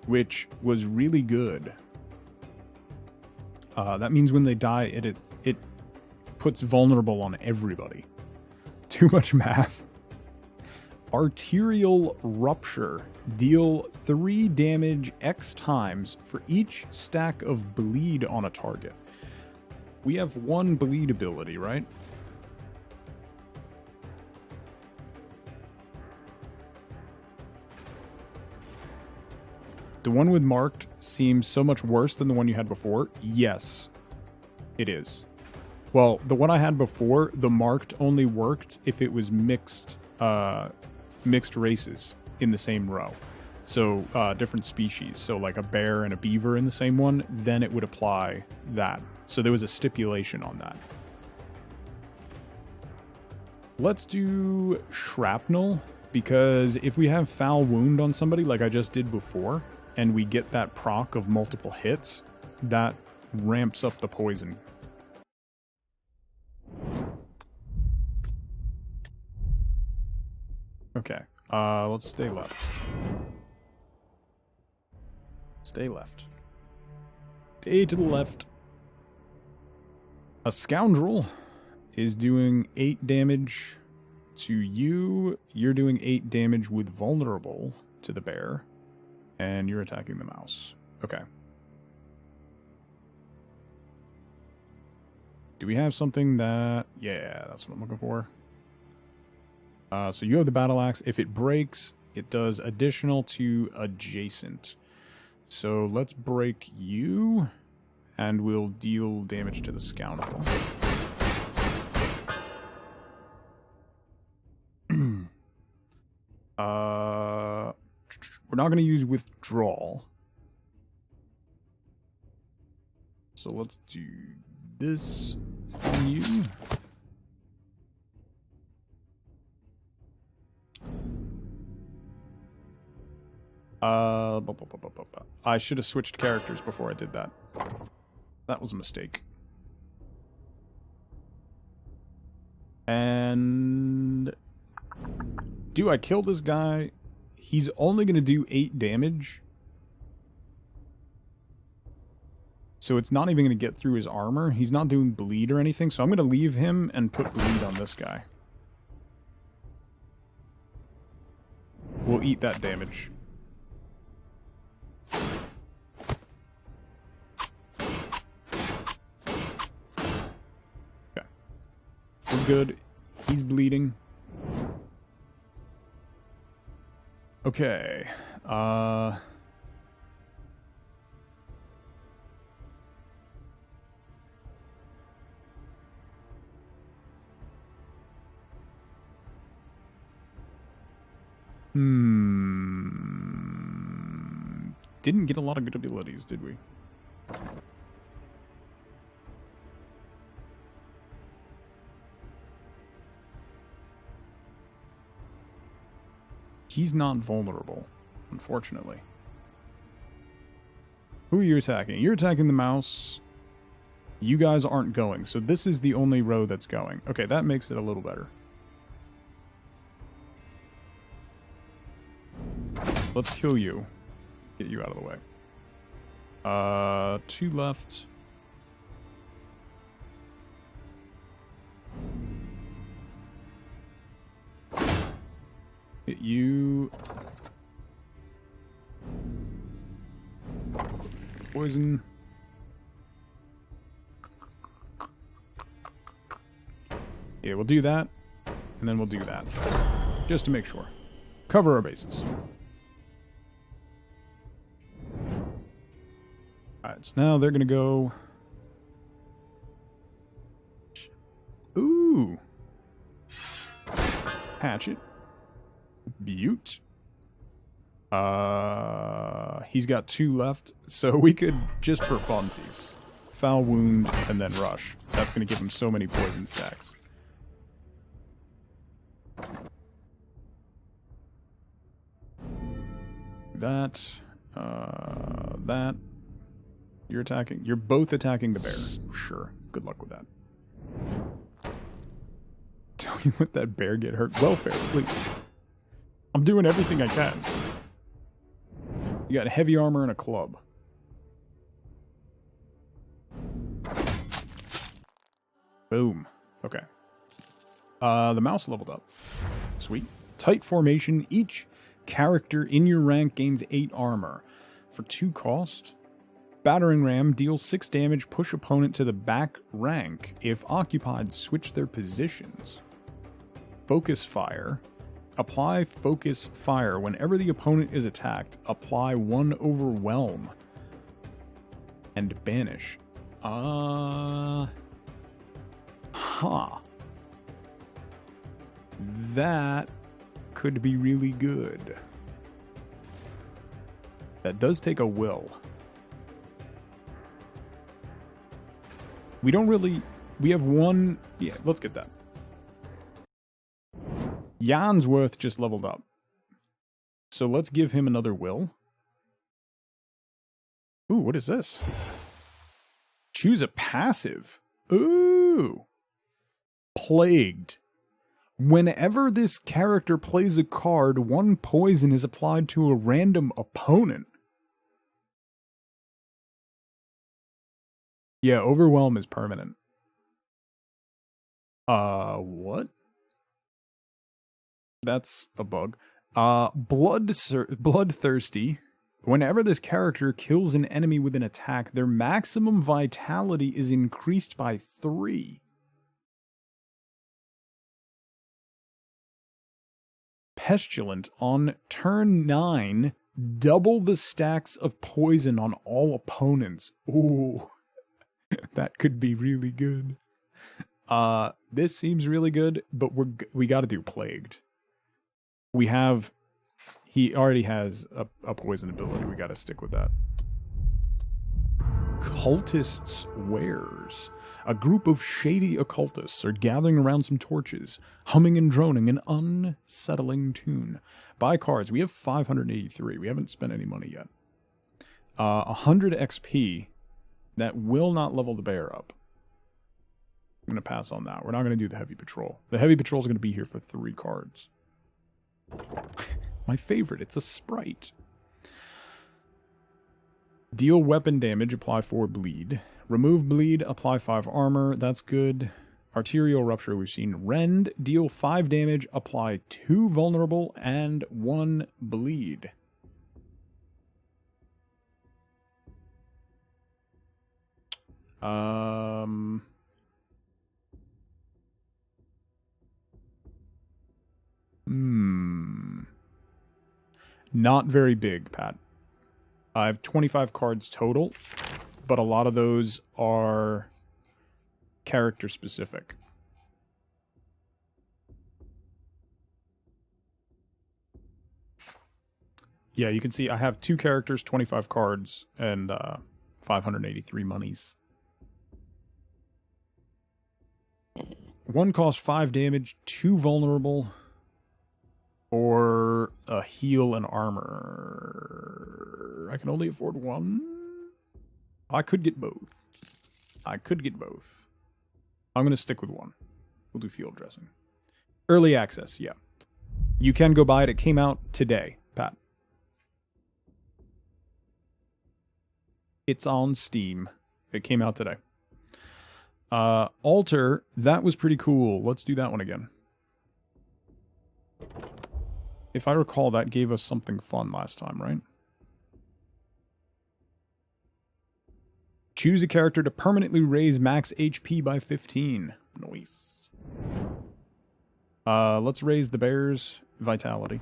which was really good. That means when they die, it puts vulnerable on everybody. Too much math. Arterial Rupture. Deal 3 damage X times for each stack of bleed on a target. We have 1 bleed ability, right? The one with marked seems so much worse than the one you had before. Yes, it is. Well, the one I had before, the marked only worked if it was mixed races in the same row. So different species. So like a bear and a beaver in the same one, then it would apply that. So there was a stipulation on that. Let's do Shrapnel, because if we have Foul Wound on somebody like I just did before, and we get that proc of multiple hits, that ramps up the poison. Okay, let's stay left. Stay left. Stay to the left. A Scoundrel is doing 8 damage to you. You're doing 8 damage with Vulnerable to the bear. And you're attacking the mouse. Okay. Do we have something that... Yeah, that's what I'm looking for. So you have the battle axe. If it breaks, it does additional to adjacent. So let's break you, and we'll deal damage to the Scoundrel. We're not going to use withdrawal. So let's do this on you. I should have switched characters before I did that. That was a mistake. And do I kill this guy? He's only going to do 8 damage. So it's not even going to get through his armor. He's not doing bleed or anything, so I'm going to leave him and put bleed on this guy. We'll eat that damage. Okay. We're good. He's bleeding. Okay. Didn't get a lot of good abilities, did we? he's not vulnerable, unfortunately. Who are you attacking? You're attacking the mouse. You guys aren't going, so this is the only row that's going. Okay, that makes it a little better. Let's kill you. Get you out of the way. 2 left. Hit you. Poison. Yeah, we'll do that, and then we'll do that, just to make sure. Cover our bases. Alright, so now they're gonna go... Ooh! Hatchet. Butte. He's got 2 left, so we could, just for funsies, foul wound and then rush. That's gonna give him so many poison stacks. That, that. You're attacking. You're both attacking the bear. Sure. Good luck with that. Don't you let that bear get hurt. Welfare, please. I'm doing everything I can. You got heavy armor and a club. Boom. Okay. The mouse leveled up. Sweet. Tight formation. Each character in your rank gains 8 armor. For 2 cost. Battering ram deals 6 damage. Push opponent to the back rank. If occupied, switch their positions. Focus fire. Apply focus fire. Whenever the opponent is attacked, apply 1 overwhelm. And banish. Huh. That could be really good. That does take a will. We don't really... We have 1... Yeah, let's get that. Jansworth just leveled up. So let's give him another will. Ooh, what is this? Choose a passive. Ooh. Plagued. Whenever this character plays a card, 1 poison is applied to a random opponent. Yeah, overwhelm is permanent. What? That's a bug. Bloodthirsty. Whenever this character kills an enemy with an attack, their maximum vitality is increased by 3. Pestilent. On turn 9, double the stacks of poison on all opponents. Ooh. That could be really good. This seems really good, but we got to do Plagued. We have... He already has a poison ability. We got to stick with that. Cultists' wares. A group of shady occultists are gathering around some torches, humming and droning an unsettling tune. Buy cards. We have 583. We haven't spent any money yet. 100 XP. That will not level the bear up. I'm going to pass on that. We're not going to do the heavy patrol. The heavy patrol is going to be here for 3 cards. My favorite. It's a sprite. Deal weapon damage. Apply 4 bleed. Remove bleed. Apply 5 armor. That's good. Arterial rupture. We've seen. Rend. Deal 5 damage. Apply 2 vulnerable and 1 bleed. Not very big, Pat. I have 25 cards total, but a lot of those are character specific. Yeah, you can see I have 2 characters, 25 cards, and 583 monies. 1 costs 5 damage, 2 vulnerable, or a heal and armor. I can only afford one. I could get both. I'm going to stick with one. We'll do field dressing. Early access, yeah. You can go buy it. It came out today, Pat. It's on Steam. It came out today. Alter, that was pretty cool. Let's do that one again. If I recall, that gave us something fun last time, right? Choose a character to permanently raise max HP by 15. Nice. Let's raise the bear's vitality.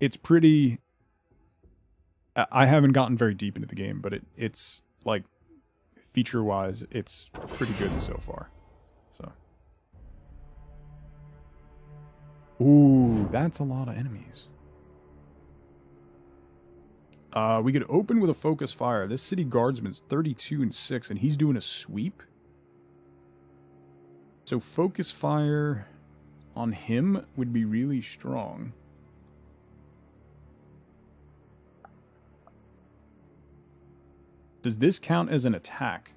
It's pretty... I haven't gotten very deep into the game, but it's like, feature-wise, it's pretty good so far. So. Ooh, that's a lot of enemies. We could open with a focus fire. This city guardsman's 32 and 6, and he's doing a sweep. So focus fire on him would be really strong. Does this count as an attack?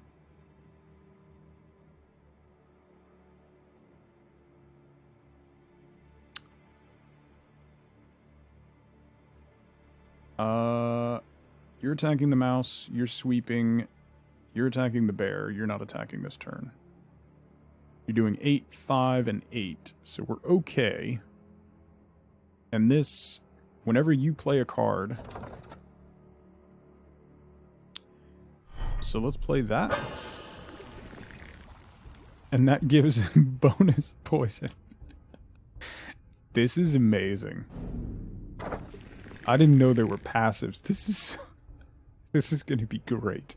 You're attacking the mouse, you're sweeping, you're attacking the bear, you're not attacking this turn. You're doing 8, 5, and 8, so we're okay. And this, whenever you play a card... So let's play that. And that gives bonus poison. This is amazing. I didn't know there were passives. This is going to be great.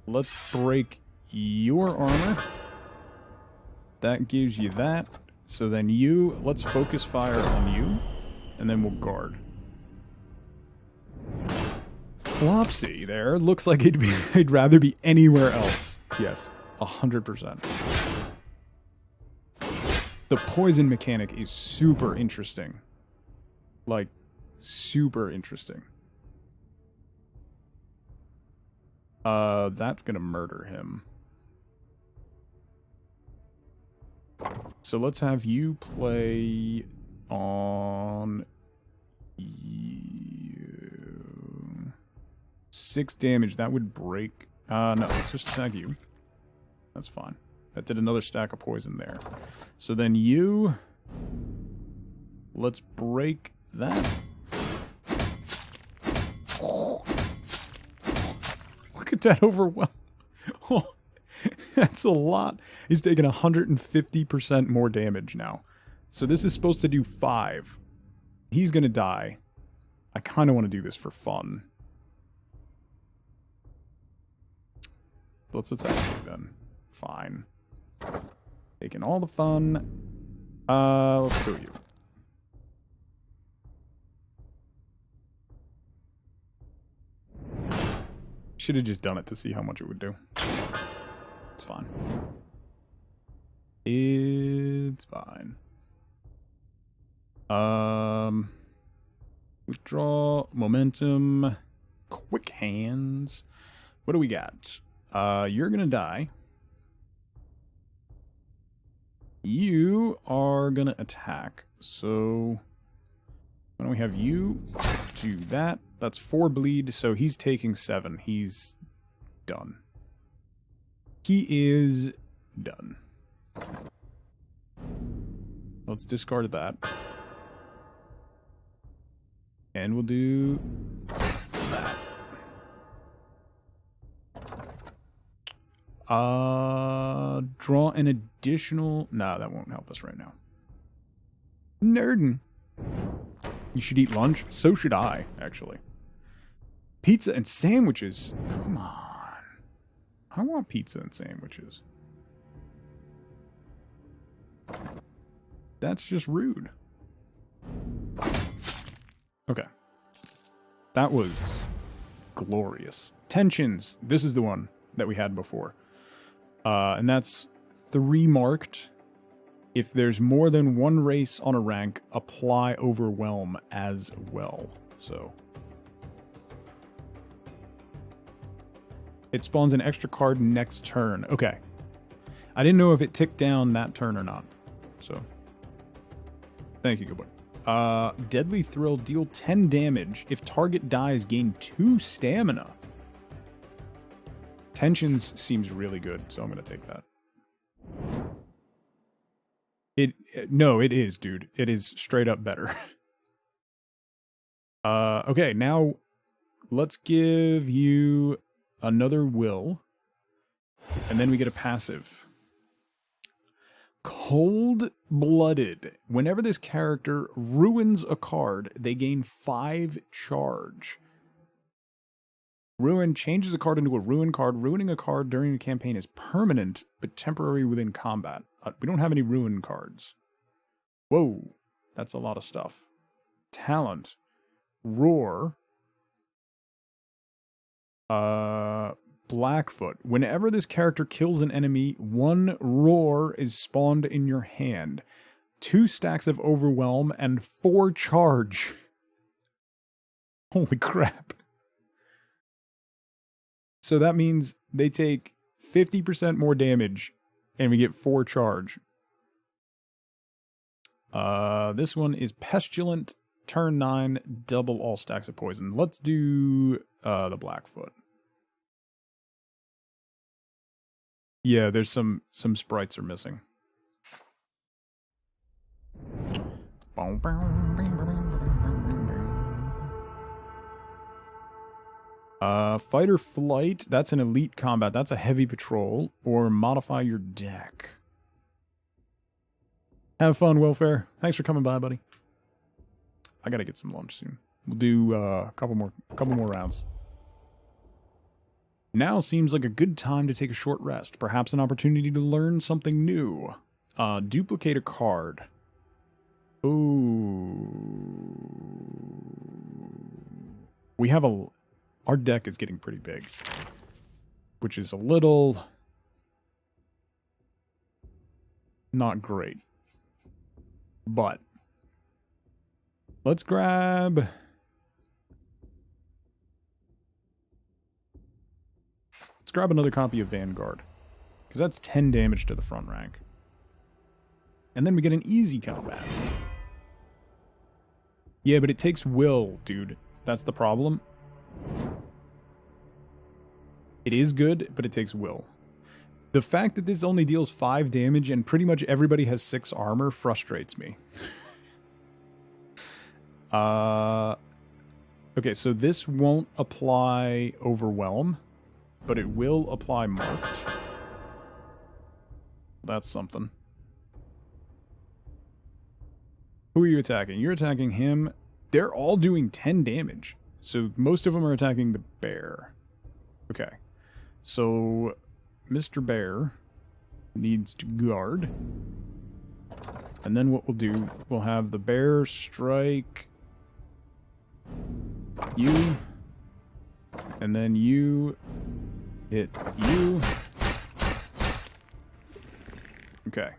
Let's break your armor. That gives you that. So then let's focus fire on you. And then we'll guard. Flopsy there. Looks like it'd rather be anywhere else. Yes, 100%. The poison mechanic is super interesting. Like, super interesting. That's gonna murder him. So let's have you play on you. 6 damage. That would break. No, let's just attack you. That's fine. That did another stack of poison there. So then you... Let's break that. Oh. Look at that overwhelm. Oh, that's a lot. He's taking 150% more damage now. So this is supposed to do 5. He's going to die. I kind of want to do this for fun. Let's attack you then. Fine. Taking all the fun. Let's kill you. Should have just done it to see how much it would do. It's fine. It's fine. Withdraw, momentum, quick hands. What do we got? You're gonna die. You are gonna attack. So why don't we have you do that? That's 4 bleed, so he's taking 7. He's done. He is done. Let's discard that. And we'll do that. Draw an additional... Nah, that won't help us right now. Nerdin. You should eat lunch. So should I, actually. Pizza and sandwiches. Come on. I want pizza and sandwiches. That's just rude. Okay. That was glorious. Tensions. This is the one that we had before. And that's 3 marked. If there's more than 1 race on a rank, apply overwhelm as well. So it spawns an extra card next turn. Okay. I didn't know if it ticked down that turn or not. So thank you, good boy. Deadly Thrill, deal 10 damage. If target dies, gain 2 stamina. Tensions seems really good, so I'm going to take that. No, it is, dude. It is straight up better. Okay, now let's give you another will, and then we get a passive. Cold-blooded. Whenever this character ruins a card, they gain 5 charge. Ruin changes a card into a ruin card. Ruining a card during the campaign is permanent, but temporary within combat. We don't have any ruin cards. Whoa, that's a lot of stuff. Talent. Roar. Blackfoot. Whenever this character kills an enemy, 1 roar is spawned in your hand. 2 stacks of overwhelm and 4 charge. Holy crap. So that means they take 50% more damage and we get 4 charge. This one is Pestilent, turn 9, double all stacks of poison. Let's do the Blackfoot. Yeah, there's some sprites are missing. Fight or flight, that's an elite combat. That's a heavy patrol. Or modify your deck. Have fun, Welfare. Thanks for coming by, buddy. I gotta get some lunch soon. We'll do a couple more rounds. Now seems like a good time to take a short rest. Perhaps an opportunity to learn something new. Duplicate a card. Ooh. We have our deck is getting pretty big, which is a little not great. But let's grab another copy of Vanguard, because that's 10 damage to the front rank. And then we get an easy combat. Yeah, but it takes will, dude. That's the problem. It is good, but it takes will. The fact that this only deals 5 damage and pretty much everybody has 6 armor frustrates me. Okay, so this won't apply Overwhelm, but it will apply Marked. That's something. Who are you attacking? You're attacking him. They're all doing 10 damage. So most of them are attacking the bear. Okay. So Mr. Bear needs to guard. And then what we'll do, we'll have the bear strike you. And then you hit you. Okay.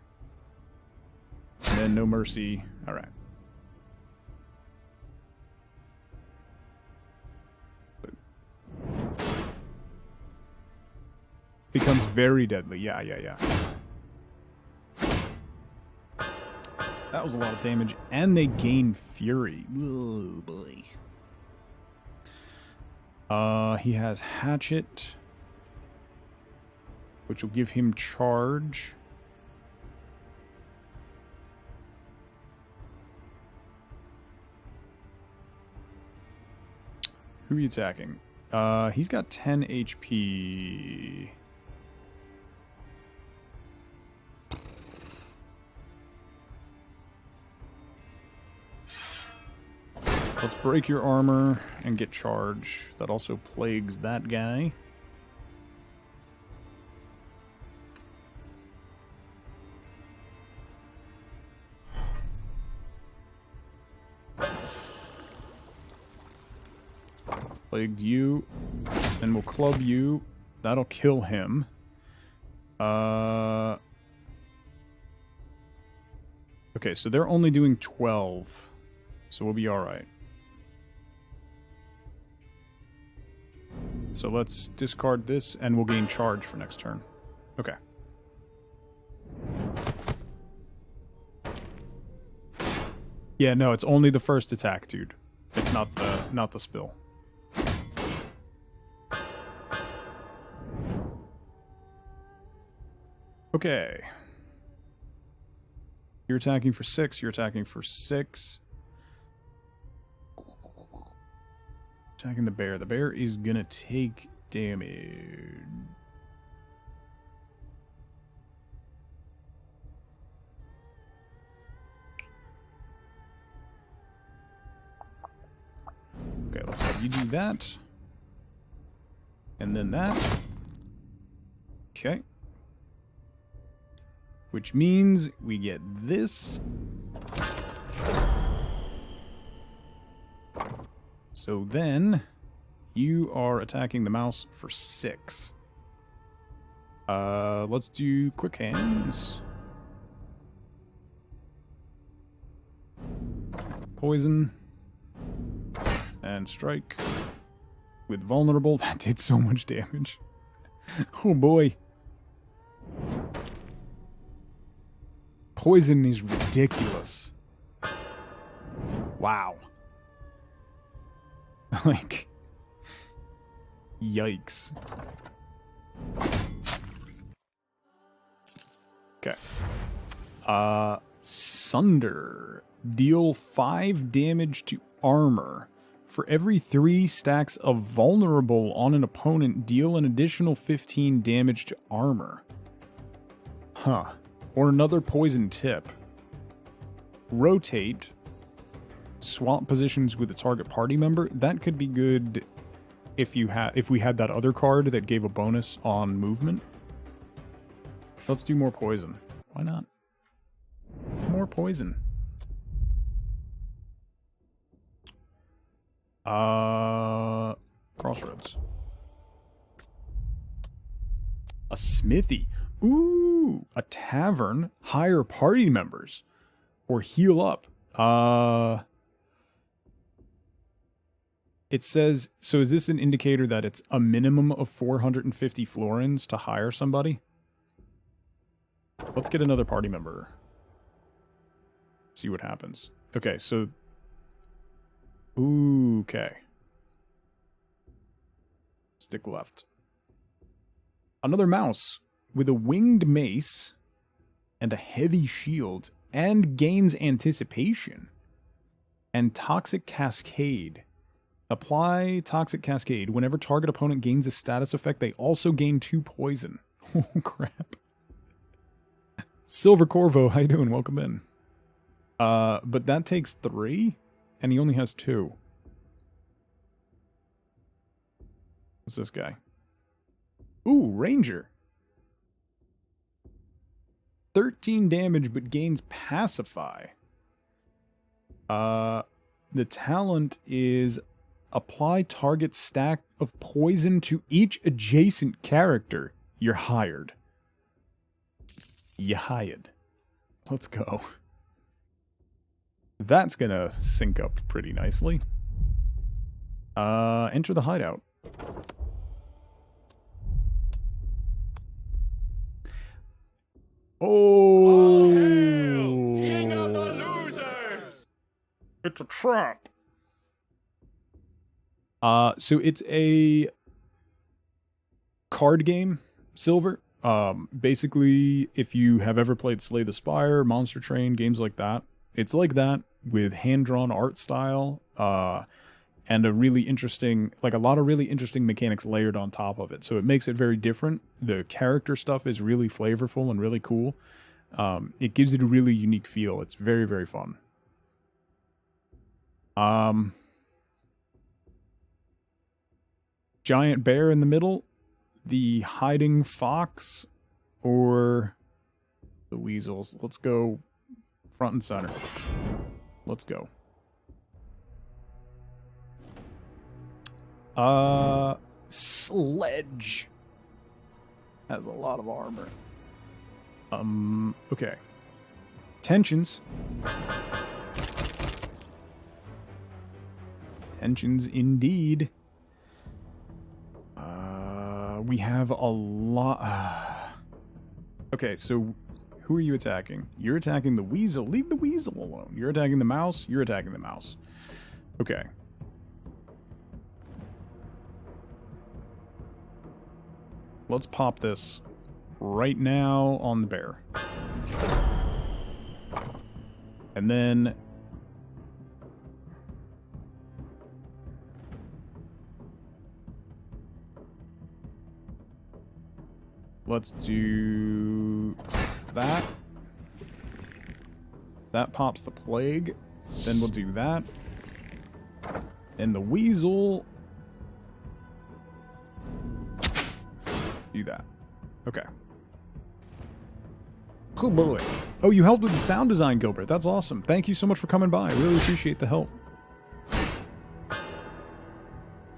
And then no mercy. Alright. Becomes very deadly. Yeah. That was a lot of damage. And they gain fury. Oh boy. He has Hatchet, which will give him charge. Who are you attacking? He's got 10 HP. Let's break your armor and get charge. That also plagues that guy. Plagued you. And we'll club you. That'll kill him. Okay, so they're only doing 12. So we'll be alright. So let's discard this, and we'll gain charge for next turn. Okay. Yeah, no, it's only the first attack, dude. It's not the spill. Okay. You're attacking for 6, you're attacking for 6. Attacking the bear. The bear is gonna take damage. Okay, let's have you do that. And then that. Okay. Which means we get this. So then, you are attacking the mouse for 6. Let's do quick hands. Poison. And strike. With vulnerable, that did so much damage. Oh boy. Poison is ridiculous. Wow. Like, yikes. Okay. Sunder. Deal 5 damage to armor. For every 3 stacks of vulnerable on an opponent, deal an additional 15 damage to armor. Huh. Or another poison tip. Rotate. Swap positions with a target party member. That could be good if we had that other card that gave a bonus on movement. Let's do more poison. Why not? More poison. Crossroads. A smithy. Ooh, a tavern. Hire party members. Or heal up. It says, so is this an indicator that it's a minimum of 450 florins to hire somebody? Let's get another party member. See what happens. Okay, so... Ooh, okay. Stick left. Another mouse with a winged mace and a heavy shield and gains anticipation. And Toxic Cascade. Apply Toxic Cascade. Whenever target opponent gains a status effect, they also gain 2 poison. Oh, crap. Silver Corvo, how you doing? Welcome in. But that takes 3, and he only has 2. What's this guy? Ooh, Ranger. 13 damage, but gains Pacify. The talent is apply target stack of poison to each adjacent character. You're hired. You hired. Let's go. That's gonna sync up pretty nicely. Enter the hideout. Oh! Hail, King of the Losers! It's a trap. So it's a card game, Silver. Basically, if you have ever played Slay the Spire, Monster Train, games like that, it's like that with hand-drawn art style, and a really interesting, like a lot of really interesting mechanics layered on top of it. So it makes it very different. The character stuff is really flavorful and really cool. It gives it a really unique feel. It's very, very fun. Giant bear in the middle, the hiding fox, or the weasels. Let's go front and center. Let's go. Sledge has a lot of armor. Okay. Tensions. Tensions indeed. We have a lot. Okay, so who are you attacking? You're attacking the weasel. Leave the weasel alone. You're attacking the mouse. You're attacking the mouse. Okay. Let's pop this right now on the bear. And then... let's do that. That pops the plague. Then we'll do that. And the weasel... do that. Okay. Oh boy. Oh, you helped with the sound design, Gilbert. That's awesome. Thank you so much for coming by. I really appreciate the help.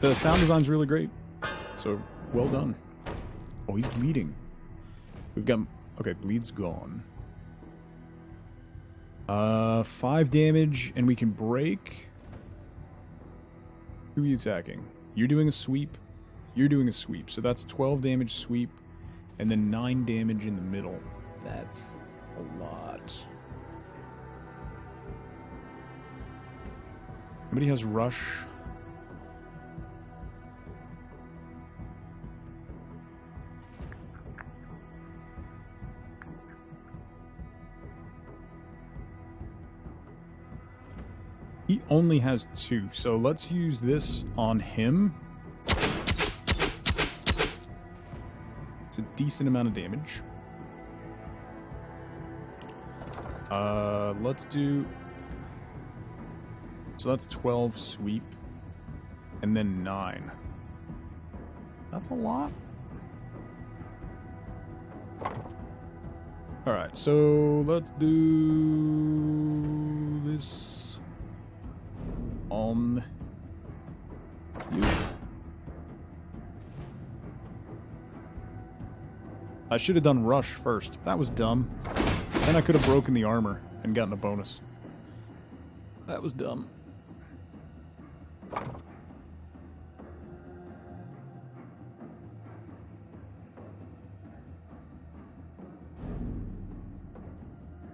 The sound design's really great. So, well done. Oh, he's bleeding. We've got... okay, bleed's gone. 5 damage, and we can break. Who are you attacking? You're doing a sweep. You're doing a sweep. So that's 12 damage sweep, and then 9 damage in the middle. That's a lot. Somebody has rush. He only has 2, so let's use this on him. It's a decent amount of damage. Let's do... so that's 12 sweep, and then 9. That's a lot. Alright, so let's do this on you. I should have done rush first. That was dumb. Then I could have broken the armor and gotten a bonus. That was dumb.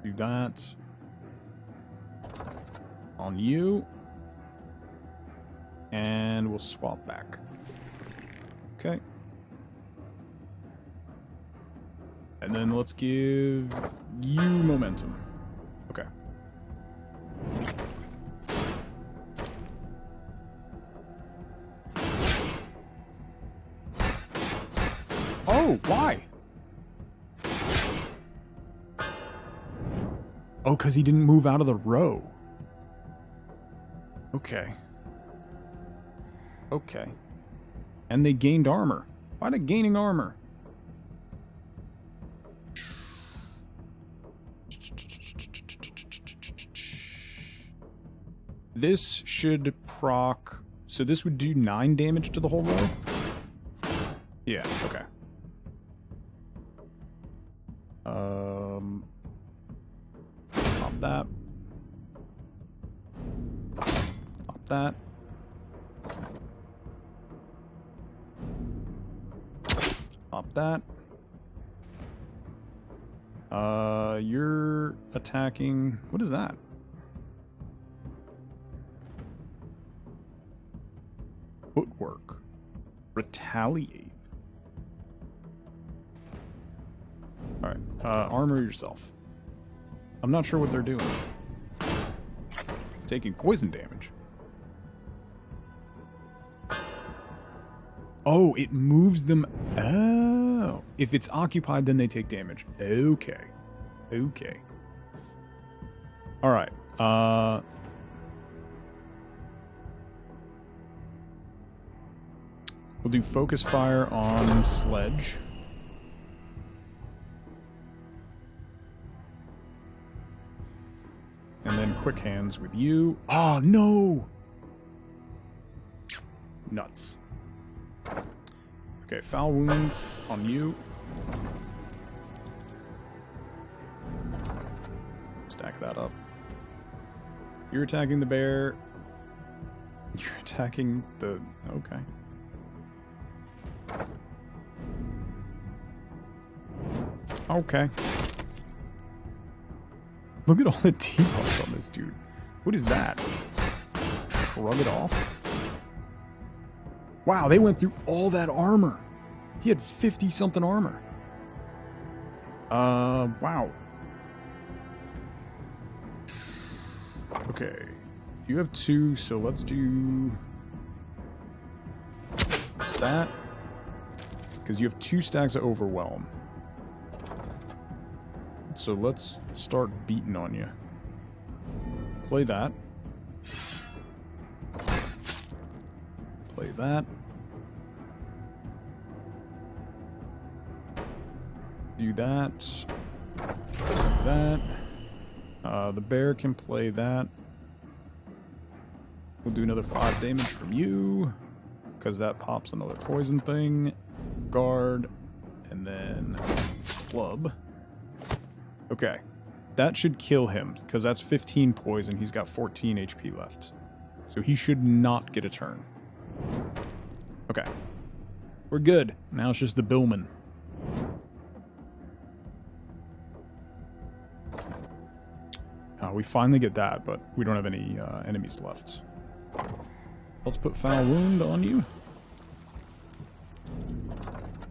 Do that on you. And we'll swap back. Okay. And then let's give you momentum. Okay. Oh, why? Oh, because he didn't move out of the row. Okay. Okay. And they gained armor. Why are they gaining armor? This should proc... so this would do 9 damage to the whole row? Yeah, okay. Pop that. Pop that. Pop that. You're attacking... what is that? Footwork. Retaliate. Alright, armor yourself. I'm not sure what they're doing. Taking poison damage. Oh, it moves them... oh. If it's occupied, then they take damage. Okay. Okay. Alright, we'll do focus fire on Sledge. And then quick hands with you. Oh, no! Nuts. Okay, foul wound on you. Stack that up. You're attacking the bear. You're attacking the... Okay. Okay. Look at all the debuffs on this dude. What is that? Shrug it off? Wow, they went through all that armor. He had 50-something armor. Wow. Okay. You have 2, so let's do that. Because you have 2 stacks of overwhelm. So let's start beating on you. Play that. Play that. Do that. Do that. The bear can play that. We'll do another 5 damage from you, because that pops another poison thing. Guard, and then club. Okay. That should kill him, because that's 15 poison. He's got 14 HP left. So he should not get a turn. Okay. We're good. Now it's just the Billman. We finally get that, but we don't have any enemies left. Let's put foul wound on you.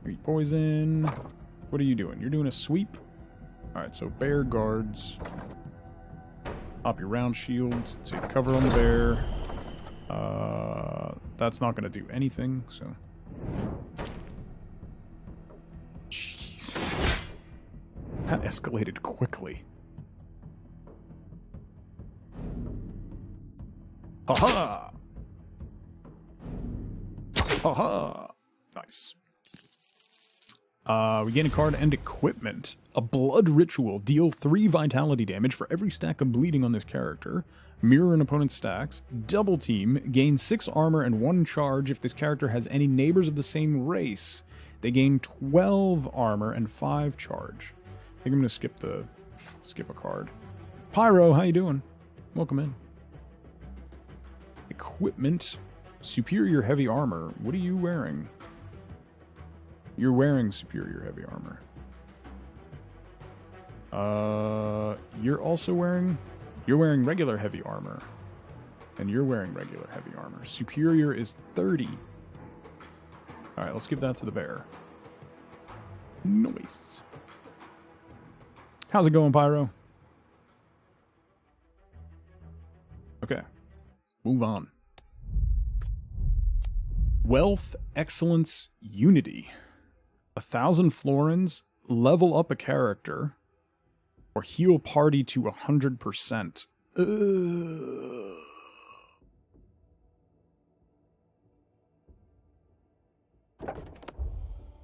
Eat poison. What are you doing? You're doing a sweep? Alright, so bear guards. Pop your round shield. Take cover on the bear. That's not going to do anything, so... Jeez. That escalated quickly. Haha! Haha! Nice. We gain a card and equipment. A blood ritual. Deal 3 vitality damage for every stack of bleeding on this character. Mirror an opponent's stacks. Double team. Gain 6 armor and 1 charge if this character has any neighbors of the same race. They gain 12 armor and 5 charge. I think I'm gonna skip a card. Pyro, how you doing? Welcome in. Equipment. Superior heavy armor. What are you wearing? You're wearing superior heavy armor. You're also wearing... You're wearing regular heavy armor. And you're wearing regular heavy armor. Superior is 30. Alright, let's give that to the bear. Nice. How's it going, Pyro? Okay. Move on. Wealth, excellence, unity. 1,000 florins, level up a character, or heal party to 100%.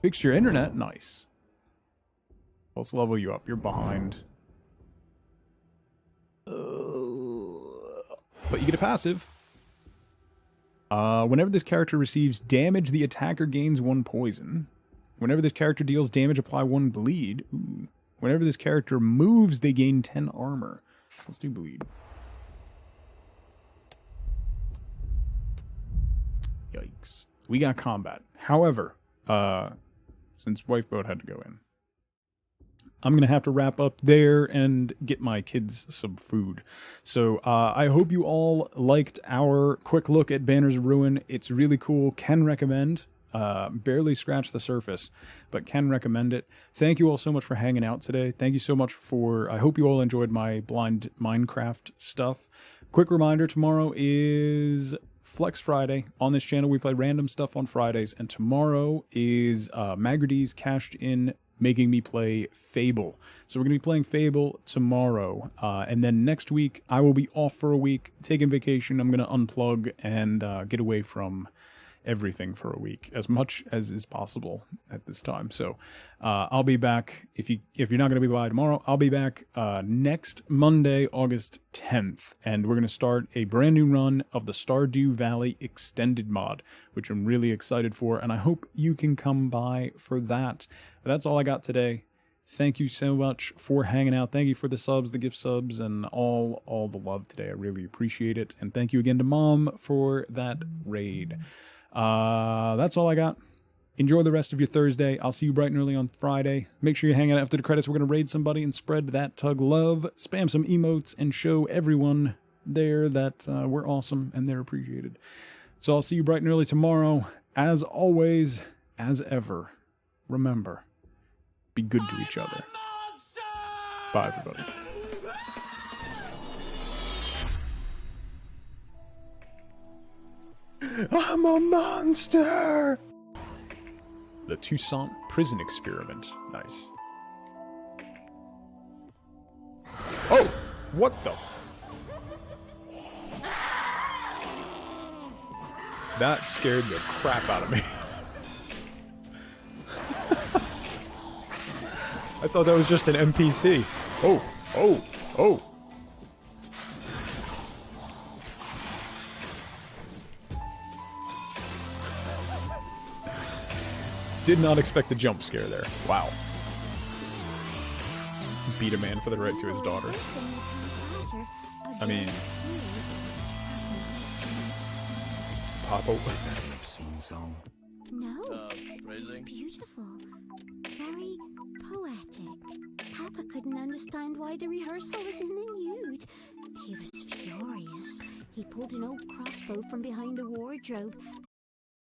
Fixed your internet? Nice. Let's level you up. You're behind. But you get a passive. Whenever this character receives damage, the attacker gains 1 poison. Whenever this character deals damage, apply 1 bleed. Ooh. Whenever this character moves, they gain 10 armor. Let's do bleed. Yikes. We got combat. However, since Wifeboat had to go in, I'm going to have to wrap up there and get my kids some food. So I hope you all liked our quick look at Banners of Ruin. It's really cool. Can recommend. Barely scratched the surface, but can recommend it. Thank you all so much for hanging out today. Thank you so much for... I hope you all enjoyed my blind Minecraft stuff. Quick reminder, tomorrow is Flex Friday. On this channel, we play random stuff on Fridays, and tomorrow is Magridy's Cashed In making me play Fable. So we're going to be playing Fable tomorrow. And then next week, I will be off for a week, taking vacation. I'm going to unplug and get away from everything for a week, as much as is possible at this time. So I'll be back. If you're not going to be by tomorrow, I'll be back next Monday, August 10th, and we're going to start a brand new run of the Stardew Valley Extended mod, which I'm really excited for, and I hope you can come by for that. But that's all I got today. Thank you so much for hanging out. Thank you for the subs, the gift subs, and all the love today. I really appreciate it. And thank you again to Mom for that raid. That's all I got. Enjoy the rest of your Thursday. I'll see you bright and early on Friday. Make sure you hang out after the credits. We're going to raid somebody and spread that tug love. Spam some emotes and show everyone there that we're awesome and they're appreciated. So I'll see you bright and early tomorrow. As always, as ever, remember, be good to each other. Bye, everybody. I'm a monster! The Toussaint Prison Experiment. Nice. Oh! What the? That scared the crap out of me. I thought that was just an NPC. Oh, oh, oh. Did not expect a jump scare there. Wow. Beat a man for the right to his daughter. I mean... Papa... No, it's beautiful. Very poetic. Papa couldn't understand why the rehearsal was in the nude. He was furious. He pulled an old crossbow from behind the wardrobe